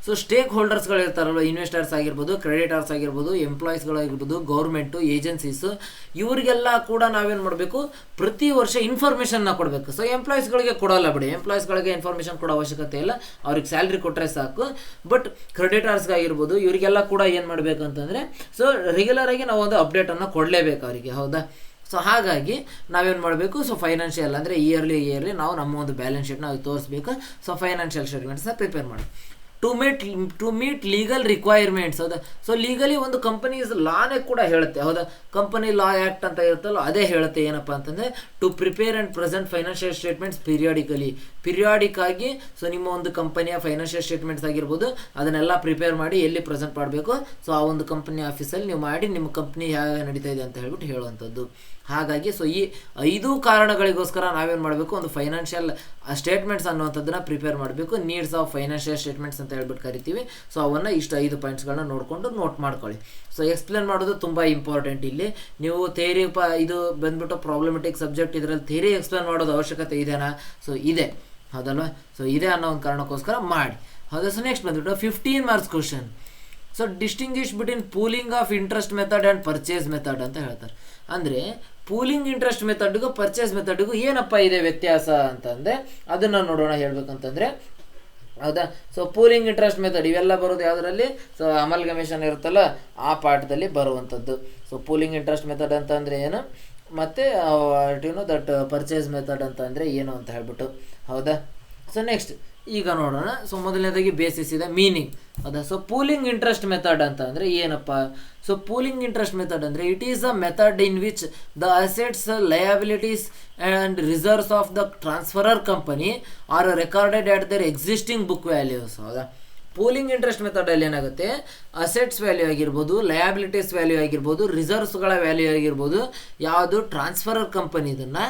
ಸೊ ಸ್ಟೇಕ್ ಹೋಲ್ಡರ್ಸ್ಗಳು ಇರ್ತಾರಲ್ವ, ಇನ್ವೆಸ್ಟರ್ಸ್ ಆಗಿರ್ಬೋದು, ಕ್ರೆಡಿಟರ್ಸ್ ಆಗಿರ್ಬೋದು, ಎಂಪ್ಲಾಯೀಸ್ಗಳಾಗಿರ್ಬೋದು, ಗೌರ್ಮೆಂಟು, ಏಜೆನ್ಸೀಸು, ಇವರಿಗೆಲ್ಲ ಕೂಡ ನಾವೇನು ಮಾಡಬೇಕು? ಪ್ರತಿ ವರ್ಷ ಇನ್ಫಾರ್ಮೇಷನ್ನ ಕೊಡಬೇಕು. ಸೊ ಎಂಪ್ಲಾಯೀಸ್ಗಳಿಗೆ ಕೊಡೋಲ್ಲ ಬಿಡಿ, ಎಂಪ್ಲಾಯೀಸ್ಗಳಿಗೆ ಇನ್ಫಾರ್ಮೇಷನ್ ಕೊಡೋ ಅವಶ್ಯಕತೆ ಇಲ್ಲ, ಅವ್ರಿಗೆ ಸ್ಯಾಲ್ರಿ ಕೊಟ್ಟರೆ ಸಾಕು. ಬಟ್ ಕ್ರೆಡಿಟರ್ಸ್ಗಾಗಿರ್ಬೋದು ಇವರಿಗೆಲ್ಲ ಕೂಡ ಏನು ಮಾಡಬೇಕು ಅಂತಂದರೆ, ಸೊ ರೆಗ್ಯುಲರಾಗಿ ನಾವು ಒಂದು ಅಪ್ಡೇಟನ್ನು ಕೊಡಲೇಬೇಕು ಅವರಿಗೆ. ಹೌದಾ? ಸೊ ಹಾಗಾಗಿ ನಾವೇನು ಮಾಡಬೇಕು? ಸೊ ಫೈನಾನ್ಷಿಯಲ್ ಅಂದರೆ ಇಯರ್ಲಿ ನಾವು ನಮ್ಮ ಒಂದು ಬ್ಯಾಲೆನ್ಸ್ ಶೀಟ್ನ ತೋರಿಸ್ಬೇಕು. ಸೊ ಫೈನಾನ್ಷಿಯಲ್ ಸ್ಟೇಟ್ಮೆಂಟ್ಸ್ನ ಪ್ರಿಪೇರ್ ಮಾಡಿ. To meet legal requirements. ಹೌದಾ? ಸೊ ಲೀಗಲಿ ಒಂದು ಕಂಪನೀಸ್ ಲಾನೇ ಕೂಡ ಹೇಳುತ್ತೆ. ಹೌದಾ? ಕಂಪನಿ ಲಾ ಆ್ಯಕ್ಟ್ ಅಂತ ಇರುತ್ತಲ್ಲ, ಅದೇ ಹೇಳುತ್ತೆ ಏನಪ್ಪ ಅಂತಂದರೆ to prepare and present financial statements periodic ಆಗಿ ಸೊ ನಿಮ್ಮ ಒಂದು ಕಂಪನಿಯ ಫೈನಾನ್ಷಿಯಲ್ ಸ್ಟೇಟ್ಮೆಂಟ್ಸ್ ಆಗಿರ್ಬೋದು ಅದನ್ನೆಲ್ಲ ಪ್ರಿಪೇರ್ ಮಾಡಿ ಎಲ್ಲಿ ಪ್ರೆಸೆಂಟ್ ಮಾಡಬೇಕು, ಸೊ ಆ ಒಂದು ಕಂಪನಿ ಆಫೀಸಲ್ಲಿ ನೀವು ಮಾಡಿ ನಿಮ್ಮ ಕಂಪ್ನಿ ಹೇಗೆ ನಡೀತಾ ಇದೆ ಅಂತ ಹೇಳ್ಬಿಟ್ಟು ಹೇಳುವಂಥದ್ದು. ಹಾಗಾಗಿ ಸೊ ಈ 5 ಕಾರಣಗಳಿಗೋಸ್ಕರ ನಾವೇನು ಮಾಡಬೇಕು, ಒಂದು ಫೈನಾನ್ಷಿಯಲ್ ಸ್ಟೇಟ್ಮೆಂಟ್ಸ್ ಅನ್ನುವಂಥದ್ದನ್ನ ಪ್ರಿಪೇರ್ ಮಾಡಬೇಕು. ನೀಡ್ಸ್ ಆಫ್ ಫೈನಾನ್ಷಿಯಲ್ ಸ್ಟೇಟ್ಮೆಂಟ್ಸ್ ಅಂತ ಹೇಳ್ಬಿಟ್ಟು ಕರಿತೀವಿ. ಸೊ ಅವನ್ನು ಇಷ್ಟು 5 ಪಾಯಿಂಟ್ಸ್ಗಳನ್ನ ನೋಡಿಕೊಂಡು ನೋಟ್ ಮಾಡ್ಕೊಳ್ಳಿ. ಸೊ ಎಕ್ಸ್ಪ್ಲೇನ್ ಮಾಡೋದು ತುಂಬ ಇಂಪಾರ್ಟೆಂಟ್. ಇಲ್ಲಿ ನೀವು ಥಿಯರಿ ಇದು ಬಂದ್ಬಿಟ್ಟು ಪ್ರಾಬ್ಲಮೆಟಿಕ್ ಸಬ್ಜೆಕ್ಟ್, ಇದರಲ್ಲಿ ಥಿಯರಿ ಎಕ್ಸ್ಪ್ಲೇನ್ ಮಾಡೋದು ಅವಶ್ಯಕತೆ ಇದೆನಾ? ಸೊ ಇದೆ, ಹೌದಲ್ವಾ? ಸೊ ಇದೆ ಅನ್ನೋ ಒಂದು ಕಾರಣಕ್ಕೋಸ್ಕರ ಮಾಡಿ. ಹೌದಾ? ಸೊ ನೆಕ್ಸ್ಟ್ ಬಂದ್ಬಿಟ್ಟು 15 marks question. So distinguish between pooling of interest method and purchase method ಅಂತ ಹೇಳ್ತಾರೆ. ಅಂದರೆ ಪೂಲಿಂಗ್ ಇಂಟ್ರೆಸ್ಟ್ ಮೆಥಡ್ಗೂ ಪರ್ಚೇಸ್ ಮೆಥಡ್ಗೂ ಏನಪ್ಪ ಇದೆ ವ್ಯತ್ಯಾಸ ಅಂತಂದರೆ ಅದನ್ನು ನೋಡೋಣ ಹೇಳ್ಬೇಕಂತಂದರೆ. ಹೌದಾ? ಸೊ ಪೂಲಿಂಗ್ ಇಂಟ್ರೆಸ್ಟ್ ಮೆಥಡ್ ಇವೆಲ್ಲ ಬರೋದು ಯಾವುದರಲ್ಲಿ? ಸೊ ಅಮಲ್ಗಮೇಷನ್ ಇರುತ್ತಲ್ಲ ಆ ಪಾಠದಲ್ಲಿ ಬರುವಂಥದ್ದು. ಸೊ ಪೂಲಿಂಗ್ ಇಂಟ್ರೆಸ್ಟ್ ಮೆಥಡ್ ಅಂತ ಅಂದರೆ ಏನು, ಮತ್ತು ದಟ್ ಪರ್ಚೇಸ್ ಮೆಥಡ್ ಅಂತ ಅಂದರೆ ಏನು ಅಂತ ಹೇಳ್ಬಿಟ್ಟು. ಹೌದಾ? ಸೊ ನೆಕ್ಸ್ಟ್ ಈಗ ನೋಡೋಣ. ಸೊ ಮೊದಲನೇದಾಗಿ ಬೇಸಿಸ್ ಇದೆ, ಮೀನಿಂಗ್. ಹೌದಾ? ಸೊ ಪೂಲಿಂಗ್ ಇಂಟ್ರೆಸ್ಟ್ ಮೆಥಡ್ ಅಂತ ಅಂದರೆ ಏನಪ್ಪ? ಸೊ ಪೂಲಿಂಗ್ ಇಂಟ್ರೆಸ್ಟ್ ಮೆಥಡ್ ಅಂದರೆ it is a method in which the assets, liabilities and reserves of the transferor company are recorded at their existing book values. ಹೌದಾ? Pooling interest ಮೆಥಡಲ್ಲಿ ಏನಾಗುತ್ತೆ, assets value ಆಗಿರ್ಬೋದು, liabilities value ಆಗಿರ್ಬೋದು, ರಿಸರ್ವ್ಸ್ಗಳ value ಆಗಿರ್ಬೋದು, ಯಾವುದು transferor company ಇದನ್ನು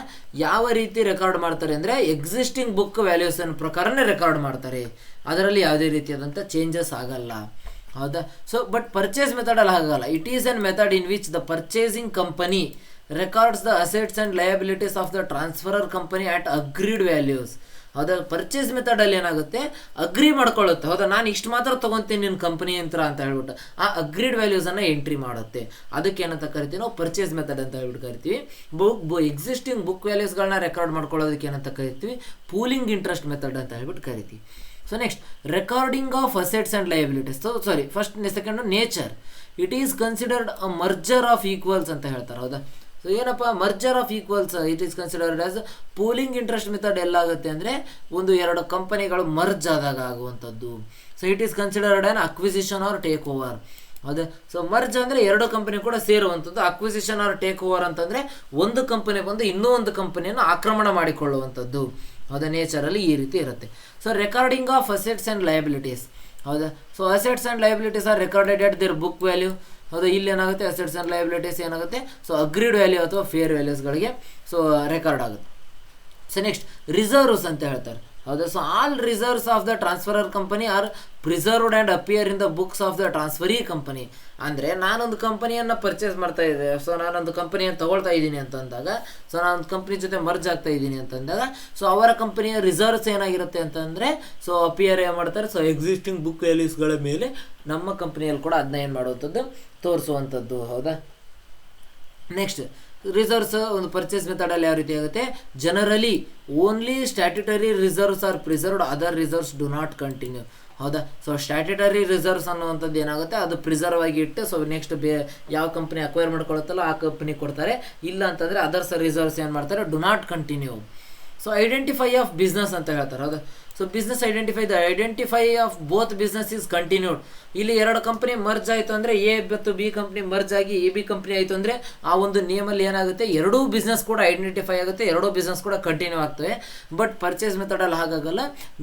ಯಾವ ರೀತಿ ರೆಕಾರ್ಡ್ ಮಾಡ್ತಾರೆ ಅಂದರೆ ಎಕ್ಸಿಸ್ಟಿಂಗ್ ಬುಕ್ ವ್ಯಾಲ್ಯೂಸನ್ ಪ್ರಕಾರನೇ ರೆಕಾರ್ಡ್ ಮಾಡ್ತಾರೆ. ಅದರಲ್ಲಿ ಯಾವುದೇ ರೀತಿಯಾದಂಥ ಚೇಂಜಸ್ ಆಗಲ್ಲ. ಹೌದಾ? ಸೊ ಬಟ್ ಪರ್ಚೇಸ್ ಮೆಥಡಲ್ಲಿ ಆಗಲ್ಲ. It is an method in which the purchasing company records the assets and liabilities of the transferor company at agreed values. ಹೌದಾ? ಪರ್ಚೇಸ್ ಮೆಥಡಲ್ಲಿ ಏನಾಗುತ್ತೆ, ಅಗ್ರಿ ಮಾಡ್ಕೊಳ್ಳುತ್ತೆ. ಹೌದಾ? ನಾನು ಇಷ್ಟು ಮಾತ್ರ ತೊಗೊತೀನಿ ನಿನ್ನ ಕಂಪನಿ ಯಂತ್ರ ಅಂತ ಹೇಳ್ಬಿಟ್ಟು ಆ ಅಗ್ರೀಡ್ ವ್ಯಾಲ್ಯೂಸನ್ನು ಎಂಟ್ರಿ ಮಾಡುತ್ತೆ. ಅದಕ್ಕೆ ಏನಂತ ಕರಿತೀವಿ ನಾವು, ಪರ್ಚೇಸ್ ಮೆಥಡ್ ಅಂತ ಹೇಳ್ಬಿಟ್ಟು ಕರಿತೀವಿ. ಎಕ್ಸಿಸ್ಟಿಂಗ್ ಬುಕ್ ವ್ಯಾಲ್ಯೂಸ್ಗಳನ್ನ ರೆಕಾರ್ಡ್ ಮಾಡ್ಕೊಳ್ಳೋದಕ್ಕೆ ಏನಂತ ಕರಿತೀವಿ, ಪೂಲಿಂಗ್ ಇಂಟ್ರೆಸ್ಟ್ ಮೆಥಡ್ ಅಂತ ಹೇಳ್ಬಿಟ್ಟು ಕರಿತೀವಿ. So next recording of assets and liabilities. So first second nature. It is considered a merger of equals ಅಂತ ಹೇಳ್ತಾರೆ. ಹೌದಾ? ಸೊ ಏನಪ್ಪ merger of equals? It is considered as pooling interest method ಎಲ್ಲಾಗುತ್ತೆ ಅಂದರೆ ಒಂದು 2 ಕಂಪನಿಗಳು ಮರ್ಜ್ ಆದಾಗ ಆಗುವಂಥದ್ದು. So it is considered on acquisition or take over. ಹೌದಾ? ಸೊ ಮರ್ಜ್ ಅಂದರೆ 2 ಕಂಪನಿ ಕೂಡ ಸೇರುವಂಥದ್ದು. ಅಕ್ವಿಸಿಷನ್ ಆರ್ ಟೇಕ್ ಓವರ್ ಅಂತಂದರೆ ಒಂದು ಕಂಪನಿ ಬಂದು ಇನ್ನೂ ಒಂದು ಕಂಪನಿಯನ್ನು ಆಕ್ರಮಣ ಮಾಡಿಕೊಳ್ಳುವಂಥದ್ದು. ಹೌದಾ? ನೇಚರಲ್ಲಿ ಈ ರೀತಿ ಇರುತ್ತೆ. So recording of assets and liabilities. ಹೌದಾ? So assets and liabilities are recorded at their book value. ಹೌದಾ? ಇಲ್ಲಿ ಏನಾಗುತ್ತೆ, ಅಸೆಟ್ಸ್ ಆ್ಯಂಡ್ ಲಯಬಿಲಿಟೀಸ್ ಏನಾಗುತ್ತೆ, ಸೊ ಅಗ್ರೀಡ್ ವ್ಯಾಲ್ಯೂ ಅಥವಾ ಫೇರ್ ವ್ಯಾಲ್ಯೂಸ್ಗಳಿಗೆ ಸೊ ರೆಕಾರ್ಡ್ ಆಗುತ್ತೆ. ಸೊ ನೆಕ್ಸ್ಟ್ ರಿಸರ್ವ್ಸ್ ಅಂತ ಹೇಳ್ತಾರೆ. ಹೌದಾ? So all reserves of the transferor company are preserved and appear in the books of the transferee company. ಅಂದರೆ ನಾನೊಂದು ಕಂಪನಿಯನ್ನು ಪರ್ಚೇಸ್ ಮಾಡ್ತಾ ಇದ್ದೆ, ಸೊ ನಾನೊಂದು ಕಂಪನಿಯನ್ನು ತೊಗೊಳ್ತಾ ಇದ್ದೀನಿ ಅಂತಂದಾಗ, ಸೊ ನಾನೊಂದು ಕಂಪ್ನಿ ಜೊತೆ ಮರ್ಜ್ ಆಗ್ತಾ ಇದ್ದೀನಿ ಅಂತಂದಾಗ, ಸೊ ಅವರ ಕಂಪನಿಯ ರಿಸರ್ವ್ಸ್ ಏನಾಗಿರುತ್ತೆ ಅಂತಂದರೆ ಸೊ ಅಪಿಯರ್ ಏನು ಮಾಡ್ತಾರೆ, ಸೊ ಎಕ್ಸಿಸ್ಟಿಂಗ್ ಬುಕ್ ವ್ಯಾಲ್ಯೂಸ್ಗಳ ಮೇಲೆ ನಮ್ಮ ಕಂಪ್ನಿಯಲ್ಲಿ ಕೂಡ ಅದನ್ನ ಏನು ಮಾಡುವಂಥದ್ದು, ತೋರಿಸುವಂಥದ್ದು. ಹೌದಾ? ನೆಕ್ಸ್ಟ್ ರಿಸರ್ವ್ಸ್ ಒಂದು ಪರ್ಚೇಸ್ ಮೆಥಡಲ್ಲಿ ಯಾವ ರೀತಿ ಆಗುತ್ತೆ, generally only statutory reserves R preserved, other reserves do not continue. ಹೌದಾ? ಸೊ ಸ್ಟ್ಯಾಟ್ಯುಟರಿ ರಿಸರ್ವ್ಸ್ ಅನ್ನುವಂಥದ್ದು ಏನಾಗುತ್ತೆ, ಅದು ಪ್ರಿಸರ್ವ್ ಆಗಿ ಇಟ್ಟು ಸೊ ನೆಕ್ಸ್ಟ್ ಯಾವ ಕಂಪ್ನಿ ಅಕ್ವೈರ್ ಮಾಡ್ಕೊಳುತ್ತಲ್ಲ ಆ ಕಂಪ್ನಿ ಕೊಡ್ತಾರೆ. ಇಲ್ಲ ಅಂತಂದರೆ ಅದರ್ಸ್ ರಿಸರ್ವ್ಸ್ ಏನು ಮಾಡ್ತಾರೆ, do not continue. So identify of business ಅಂತ ಹೇಳ್ತಾರೆ. ಹೌದಾ? So business identify of both business is continued. ಇಲ್ಲಿ 2 ಕಂಪ್ನಿ ಮರ್ಜ್ ಆಯಿತು ಅಂದರೆ ಎ ಮತ್ತು ಬಿ ಕಂಪ್ನಿ ಮರ್ಜ್ ಆಗಿ ಎ ಬಿ ಕಂಪ್ನಿ ಆಯಿತು ಅಂದರೆ ಆ ಒಂದು ನೇಮಲ್ಲಿ ಏನಾಗುತ್ತೆ, 2 ಬಿಸ್ನೆಸ್ ಕೂಡ ಐಡೆಂಟಿಫೈ ಆಗುತ್ತೆ, 2 ಬಿಸ್ನೆಸ್ ಕೂಡ ಕಂಟಿನ್ಯೂ ಆಗ್ತವೆ. ಬಟ್ ಪರ್ಚೇಸ್ ಮೆಥಡಲ್ಲಿ ಹಾಗಾಗಲ್ಲ.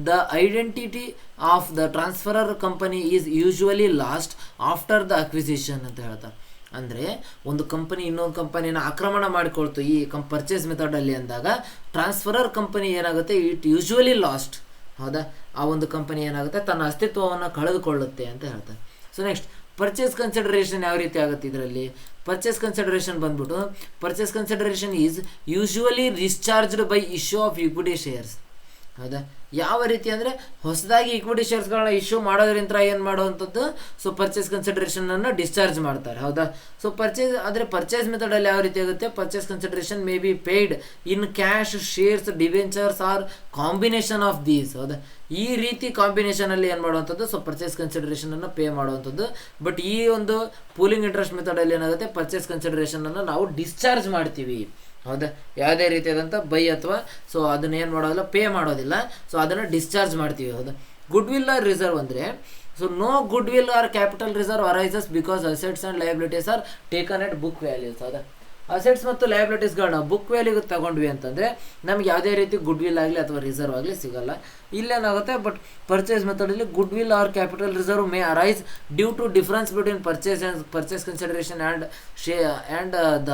The identity of the transferor company is usually lost after the acquisition ಅಂತ ಹೇಳ್ತಾರೆ. ಅಂದರೆ ಒಂದು ಕಂಪನಿ ಇನ್ನೊಂದು ಕಂಪನಿನ ಆಕ್ರಮಣ ಮಾಡಿಕೊಳ್ತು ಈ ಪರ್ಚೇಸ್ ಮೆಥಡಲ್ಲಿ ಅಂದಾಗ ಟ್ರಾನ್ಸ್ಫರರ್ ಕಂಪನಿ ಏನಾಗುತ್ತೆ, ಇಟ್ ಯೂಶುವಲಿ ಲಾಸ್ಟ್. ಹೌದಾ? ಆ ಒಂದು ಕಂಪನಿ ಏನಾಗುತ್ತೆ, ತನ್ನ ಅಸ್ತಿತ್ವವನ್ನು ಕಳೆದುಕೊಳ್ಳುತ್ತೆ ಅಂತ ಹೇಳ್ತಾರೆ. ಸೊ ನೆಕ್ಸ್ಟ್ ಪರ್ಚೇಸ್ ಕನ್ಸಿಡರೇಷನ್ ಯಾವ ರೀತಿ ಆಗುತ್ತೆ ಇದರಲ್ಲಿ. ಪರ್ಚೇಸ್ ಕನ್ಸಿಡರೇಷನ್ ಬಂದ್ಬಿಟ್ಟು purchase consideration is usually discharged by issue of equity shares. ಹೌದಾ? ಯಾವ ರೀತಿ ಅಂದರೆ ಹೊಸದಾಗಿ ಈಕ್ವಿಟಿ ಶೇರ್ಸ್ಗಳನ್ನ ಇಶ್ಯೂ ಮಾಡೋದ್ರಿಂದ ಏನು ಮಾಡುವಂಥದ್ದು, ಸೊ ಪರ್ಚೇಸ್ ಕನ್ಸಿಡರೇಷನನ್ನು ಡಿಸ್ಚಾರ್ಜ್ ಮಾಡ್ತಾರೆ. ಹೌದಾ? ಸೊ ಪರ್ಚೇಸ್ ಮೆಥಡಲ್ಲಿ ಯಾವ ರೀತಿ ಆಗುತ್ತೆ, purchase consideration may be paid in cash, shares, debentures or combination of these. ಹೌದಾ? ಈ ರೀತಿ ಕಾಂಬಿನೇಷನಲ್ಲಿ ಏನು ಮಾಡುವಂಥದ್ದು, ಸೊ ಪರ್ಚೇಸ್ ಕನ್ಸಿಡರೇಷನನ್ನು ಪೇ ಮಾಡುವಂಥದ್ದು. ಬಟ್ ಈ ಒಂದು ಪೂಲಿಂಗ್ ಇಂಟ್ರೆಸ್ಟ್ ಮೆಥಡಲ್ಲಿ ಏನಾಗುತ್ತೆ, ಪರ್ಚೇಸ್ ಕನ್ಸಿಡರೇಷನನ್ನು ನಾವು ಡಿಸ್ಚಾರ್ಜ್ ಮಾಡ್ತೀವಿ. ಹೌದಾ? ಯಾವುದೇ ರೀತಿಯಾದಂಥ ಬೈ ಅಥವಾ ಸೊ ಅದನ್ನು ಏನು ಮಾಡೋದಿಲ್ಲ, ಪೇ ಮಾಡೋದಿಲ್ಲ, ಸೊ ಅದನ್ನು ಡಿಸ್ಚಾರ್ಜ್ ಮಾಡ್ತೀವಿ. ಹೌದಾ? ಗುಡ್ ವಿಲ್ ಆರ್ ರಿಸರ್ವ್ ಅಂದರೆ so no goodwill or capital reserve arises because assets and liabilities are taken at book values. ಹೌದಾ? ಅಸೆಟ್ಸ್ ಮತ್ತು ಲಯಬಿಲಿಟೀಸ್ಗಳನ್ನ ಬುಕ್ ವ್ಯಾಲ್ಯೂಗೆ ತಗೊಂಡ್ವಿ ಅಂತಂದರೆ ನಮ್ಗೆ ಯಾವುದೇ ರೀತಿ ಗುಡ್ ವಿಲ್ ಆಗಲಿ ಅಥವಾ ರಿಸರ್ವ್ ಆಗಲಿ ಸಿಗಲ್ಲ. ಇಲ್ಲೇನಾಗುತ್ತೆ, ಬಟ್ ಪರ್ಚೇಸ್ ಮೆಥಡಲ್ಲಿ goodwill or capital reserve may arise due to difference between purchase consideration and the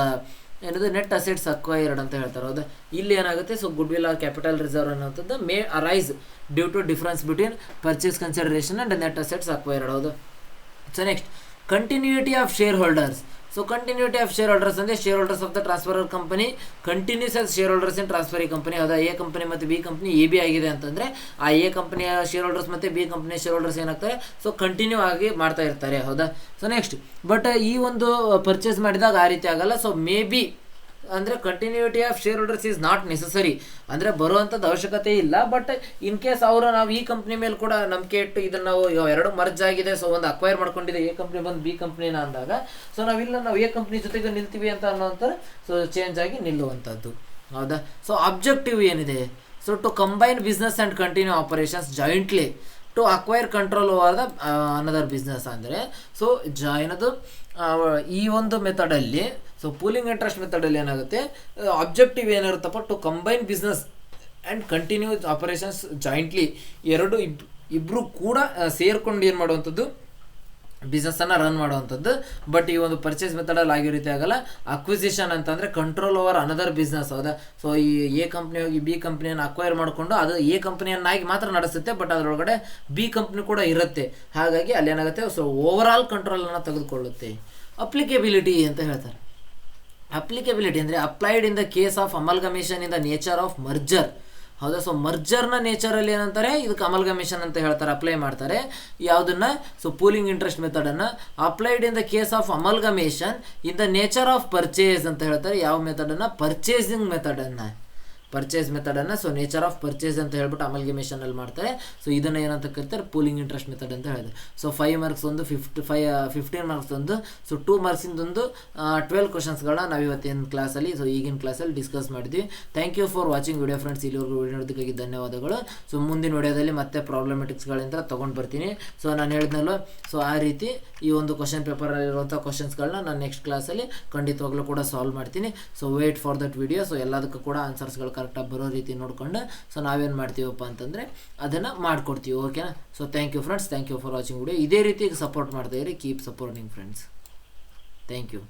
ಏನದು ನೆಟ್ ಅಸೆಟ್ಸ್ ಅಕ್ವೈರ್ಡ್ ಅಂತ ಹೇಳ್ತಾರೆ. ಹೌದಾ, ಇಲ್ಲಿ ಏನಾಗುತ್ತೆ, so goodwill or capital reserve ಅನ್ನೋಂಥದ್ದು may arise due to difference between purchase consideration and net assets acquired. ಹೌದು. So next, continuity of shareholders. So continuity of shareholders ಅಂದರೆ shareholders of the transferor company continuous as share holders in transferring company. ಹೌದಾ, A company ಮತ್ತು B company A B ಆಗಿದೆ ಅಂತಂದರೆ ಆ A ಕಂಪನಿಯ share holders ಮತ್ತು B ಕಂಪನಿಯ share holders ಏನಾಗ್ತಾರೆ, ಸೊ ಕಂಟಿನ್ಯೂ ಆಗಿ ಮಾಡ್ತಾ ಇರ್ತಾರೆ. ಹೌದಾ. ಸೊ ನೆಕ್ಸ್ಟ್, ಬಟ್ ಈ ಒಂದು ಪರ್ಚೇಸ್ ಮಾಡಿದಾಗ ಆ ರೀತಿ ಆಗಲ್ಲ. ಸೊ ಮೇ ಬಿ ಅಂದರೆ continuity of share holders is not necessary, ಅಂದರೆ ಬರುವಂಥದ್ದು ಅವಶ್ಯಕತೆ ಇಲ್ಲ. ಬಟ್ ಇನ್ ಕೇಸ್ ಅವರು ನಾವು ಈ ಕಂಪ್ನಿ ಮೇಲೆ ಕೂಡ ನಂಬಿಕೆ ಇಟ್ಟು ಇದನ್ನು ನಾವು ಎರಡು ಮರ್ಜ್ ಆಗಿದೆ, ಸೊ ಒಂದು ಅಕ್ವೈರ್ ಮಾಡ್ಕೊಂಡಿದೆ ಎ ಕಂಪ್ನಿ ಬಂದು ಬಿ ಕಂಪ್ನಿನ ಅಂದಾಗ, ಸೊ ನಾವು ಎ ಕಂಪ್ನಿ ಜೊತೆಗೆ ನಿಲ್ತೀವಿ ಅಂತ ಅನ್ನೋಂಥದ್ದು ಸೊ ಚೇಂಜ್ ಆಗಿ ನಿಲ್ಲುವಂಥದ್ದು. ಹೌದಾ. ಸೊ ಅಬ್ಜೆಕ್ಟಿವ್ ಏನಿದೆ, so to combine business and continue operations jointly to acquire control over the another business. ಅಂದರೆ ಸೊ ಏನದು ಈ ಒಂದು ಮೆಥಡಲ್ಲಿ, ಸೊ ಪೂಲಿಂಗ್ ಇಂಟ್ರೆಸ್ಟ್ ಮೆಥಡಲ್ಲಿ ಏನಾಗುತ್ತೆ, ಅಬ್ಜೆಕ್ಟಿವ್ ಏನಿರುತ್ತಪ್ಪ, to combine business and continue operations jointly, ಇಬ್ಬರು ಕೂಡ ಸೇರ್ಕೊಂಡು ಏನು ಮಾಡುವಂಥದ್ದು, ಬಿಸ್ನೆಸ್ಸನ್ನು ರನ್ ಮಾಡುವಂಥದ್ದು. ಬಟ್ ಈ ಒಂದು ಪರ್ಚೇಸ್ ಮೆಥಡಲ್ಲಿ ಆಗಿರೋ ರೀತಿ ಆಗಲ್ಲ. ಅಕ್ವಿಸಿಷನ್ ಅಂತಂದರೆ ಕಂಟ್ರೋಲ್ ಓವರ್ ಅನದರ್ ಬಿಸ್ನೆಸ್. ಹೌದಾ. ಸೊ ಈ ಎ ಕಂಪ್ನಿ ಹೋಗಿ ಬಿ ಕಂಪ್ನಿಯನ್ನು ಅಕ್ವೈರ್ ಮಾಡಿಕೊಂಡು ಅದು ಎ ಕಂಪ್ನಿಯನ್ನಾಗಿ ಮಾತ್ರ ನಡೆಸುತ್ತೆ, ಬಟ್ ಅದರೊಳಗಡೆ ಬಿ ಕಂಪ್ನಿ ಕೂಡ ಇರುತ್ತೆ. ಹಾಗಾಗಿ ಅಲ್ಲೇನಾಗುತ್ತೆ, ಸೊ ಓವರ್ ಆಲ್ ಕಂಟ್ರೋಲನ್ನು ತೆಗೆದುಕೊಳ್ಳುತ್ತೆ. ಅಪ್ಲಿಕೇಬಿಲಿಟಿ ಅಂತ ಹೇಳ್ತಾರೆ. ಅಪ್ಲಿಕೇಬಿಲಿಟಿ ಅಂದರೆ applied in the case of amalgamation in the nature of merger. ಹೌದಾ. ಸೊ ಮರ್ಜರ್ನ ನೇಚರಲ್ಲಿ ಏನಂತಾರೆ, ಇದಕ್ಕೆ ಅಮಲ್ಗಮೇಷನ್ ಅಂತ ಹೇಳ್ತಾರೆ, ಅಪ್ಲೈ ಮಾಡ್ತಾರೆ. ಯಾವುದನ್ನು, ಸೊ ಪೂಲಿಂಗ್ ಇಂಟ್ರೆಸ್ಟ್ ಮೆಥಡನ್ನು applied in the case of amalgamation in the nature of purchase ಅಂತ ಹೇಳ್ತಾರೆ. ಯಾವ ಮೆಥಡನ್ನು, ಪರ್ಚೇಸಿಂಗ್ ಮೆಥಡನ್ನು, ಸೊ ನೇಚರ್ ಆಫ್ ಪರ್ಚೇಸ್ ಅಂತ ಹೇಳ್ಬಿಟ್ಟು ಅಮಲ್ಗಮೇಷನಲ್ಲಿ ಮಾಡ್ತಾರೆ. ಸೊ ಇದನ್ನು ಏನಂತ ಕರೀತಾರೆ, ಪೂಲಿಂಗ್ ಇಂಟ್ರೆಸ್ಟ್ ಮೆಥಡ್ ಅಂತ ಹೇಳಿದೆ. ಸೊ 5 ಮಾರ್ಕ್ಸ್ ಒಂದು, 15 ಮಾರ್ಕ್ಸ್ ಒಂದು, ಸೊ 2 ಮಾರ್ಕ್ಸಿಂದೊಂದು 12 ಕ್ವಶನ್ಸ್ಗಳನ್ನ ನಾವು ಇವತ್ತಿನ ಕ್ಲಾಸಲ್ಲಿ, ಸೊ ಈಗಿನ ಕ್ಲಾಸಲ್ಲಿ ಡಿಸ್ಕಸ್ ಮಾಡಿದ್ವಿ. Thank you for watching video friends. ಇಲ್ಲಿವರೆಗೂ ವಿಡಿಯೋ ನೋಡೋದಕ್ಕಾಗಿ ಧನ್ಯವಾದಗಳು. ಸೊ ಮುಂದಿನ ವಿಡಿಯೋದಲ್ಲಿ ಮತ್ತೆ ಪ್ರಾಬ್ಲಮೆಟಿಕ್ಸ್ಗಳಿಂದ ತೊಗೊಂಡು ಬರ್ತೀನಿ. ಸೊ ನಾನು ಹೇಳಿದ್ನಲ್ವ, ಸೊ ಆ ರೀತಿ ಈ ಒಂದು ಕ್ವಶನ್ ಪೇಪರಲ್ಲಿರುವಂಥ ಕ್ವಶನ್ಸ್ಗಳನ್ನ ನಾನು ನೆಕ್ಸ್ಟ್ ಕ್ಲಾಸಲ್ಲಿ ಖಂಡಿತವಾಗ್ಲೂ ಕೂಡ ಸಾಲ್ವ್ ಮಾಡ್ತೀನಿ. So wait for that video. So ಎಲ್ಲದಕ್ಕೂ ಕೂಡ ಆನ್ಸರ್ಸ್ಗಳು ಕರೆಕ್ಟಾಗಿ ಬರೋ ರೀತಿ ನೋಡಿಕೊಂಡು ಸೊ ನಾವೇನು ಮಾಡ್ತೀವಪ್ಪ ಅಂತಂದರೆ ಅದನ್ನು ಮಾಡಿಕೊಡ್ತೀವಿ. ಓಕೆನಾ. So thank you friends, thank you for watching video. ಇದೇ ರೀತಿ ಸಪೋರ್ಟ್ ಮಾಡ್ತಾ ಇರಿ. Keep supporting friends. Thank you.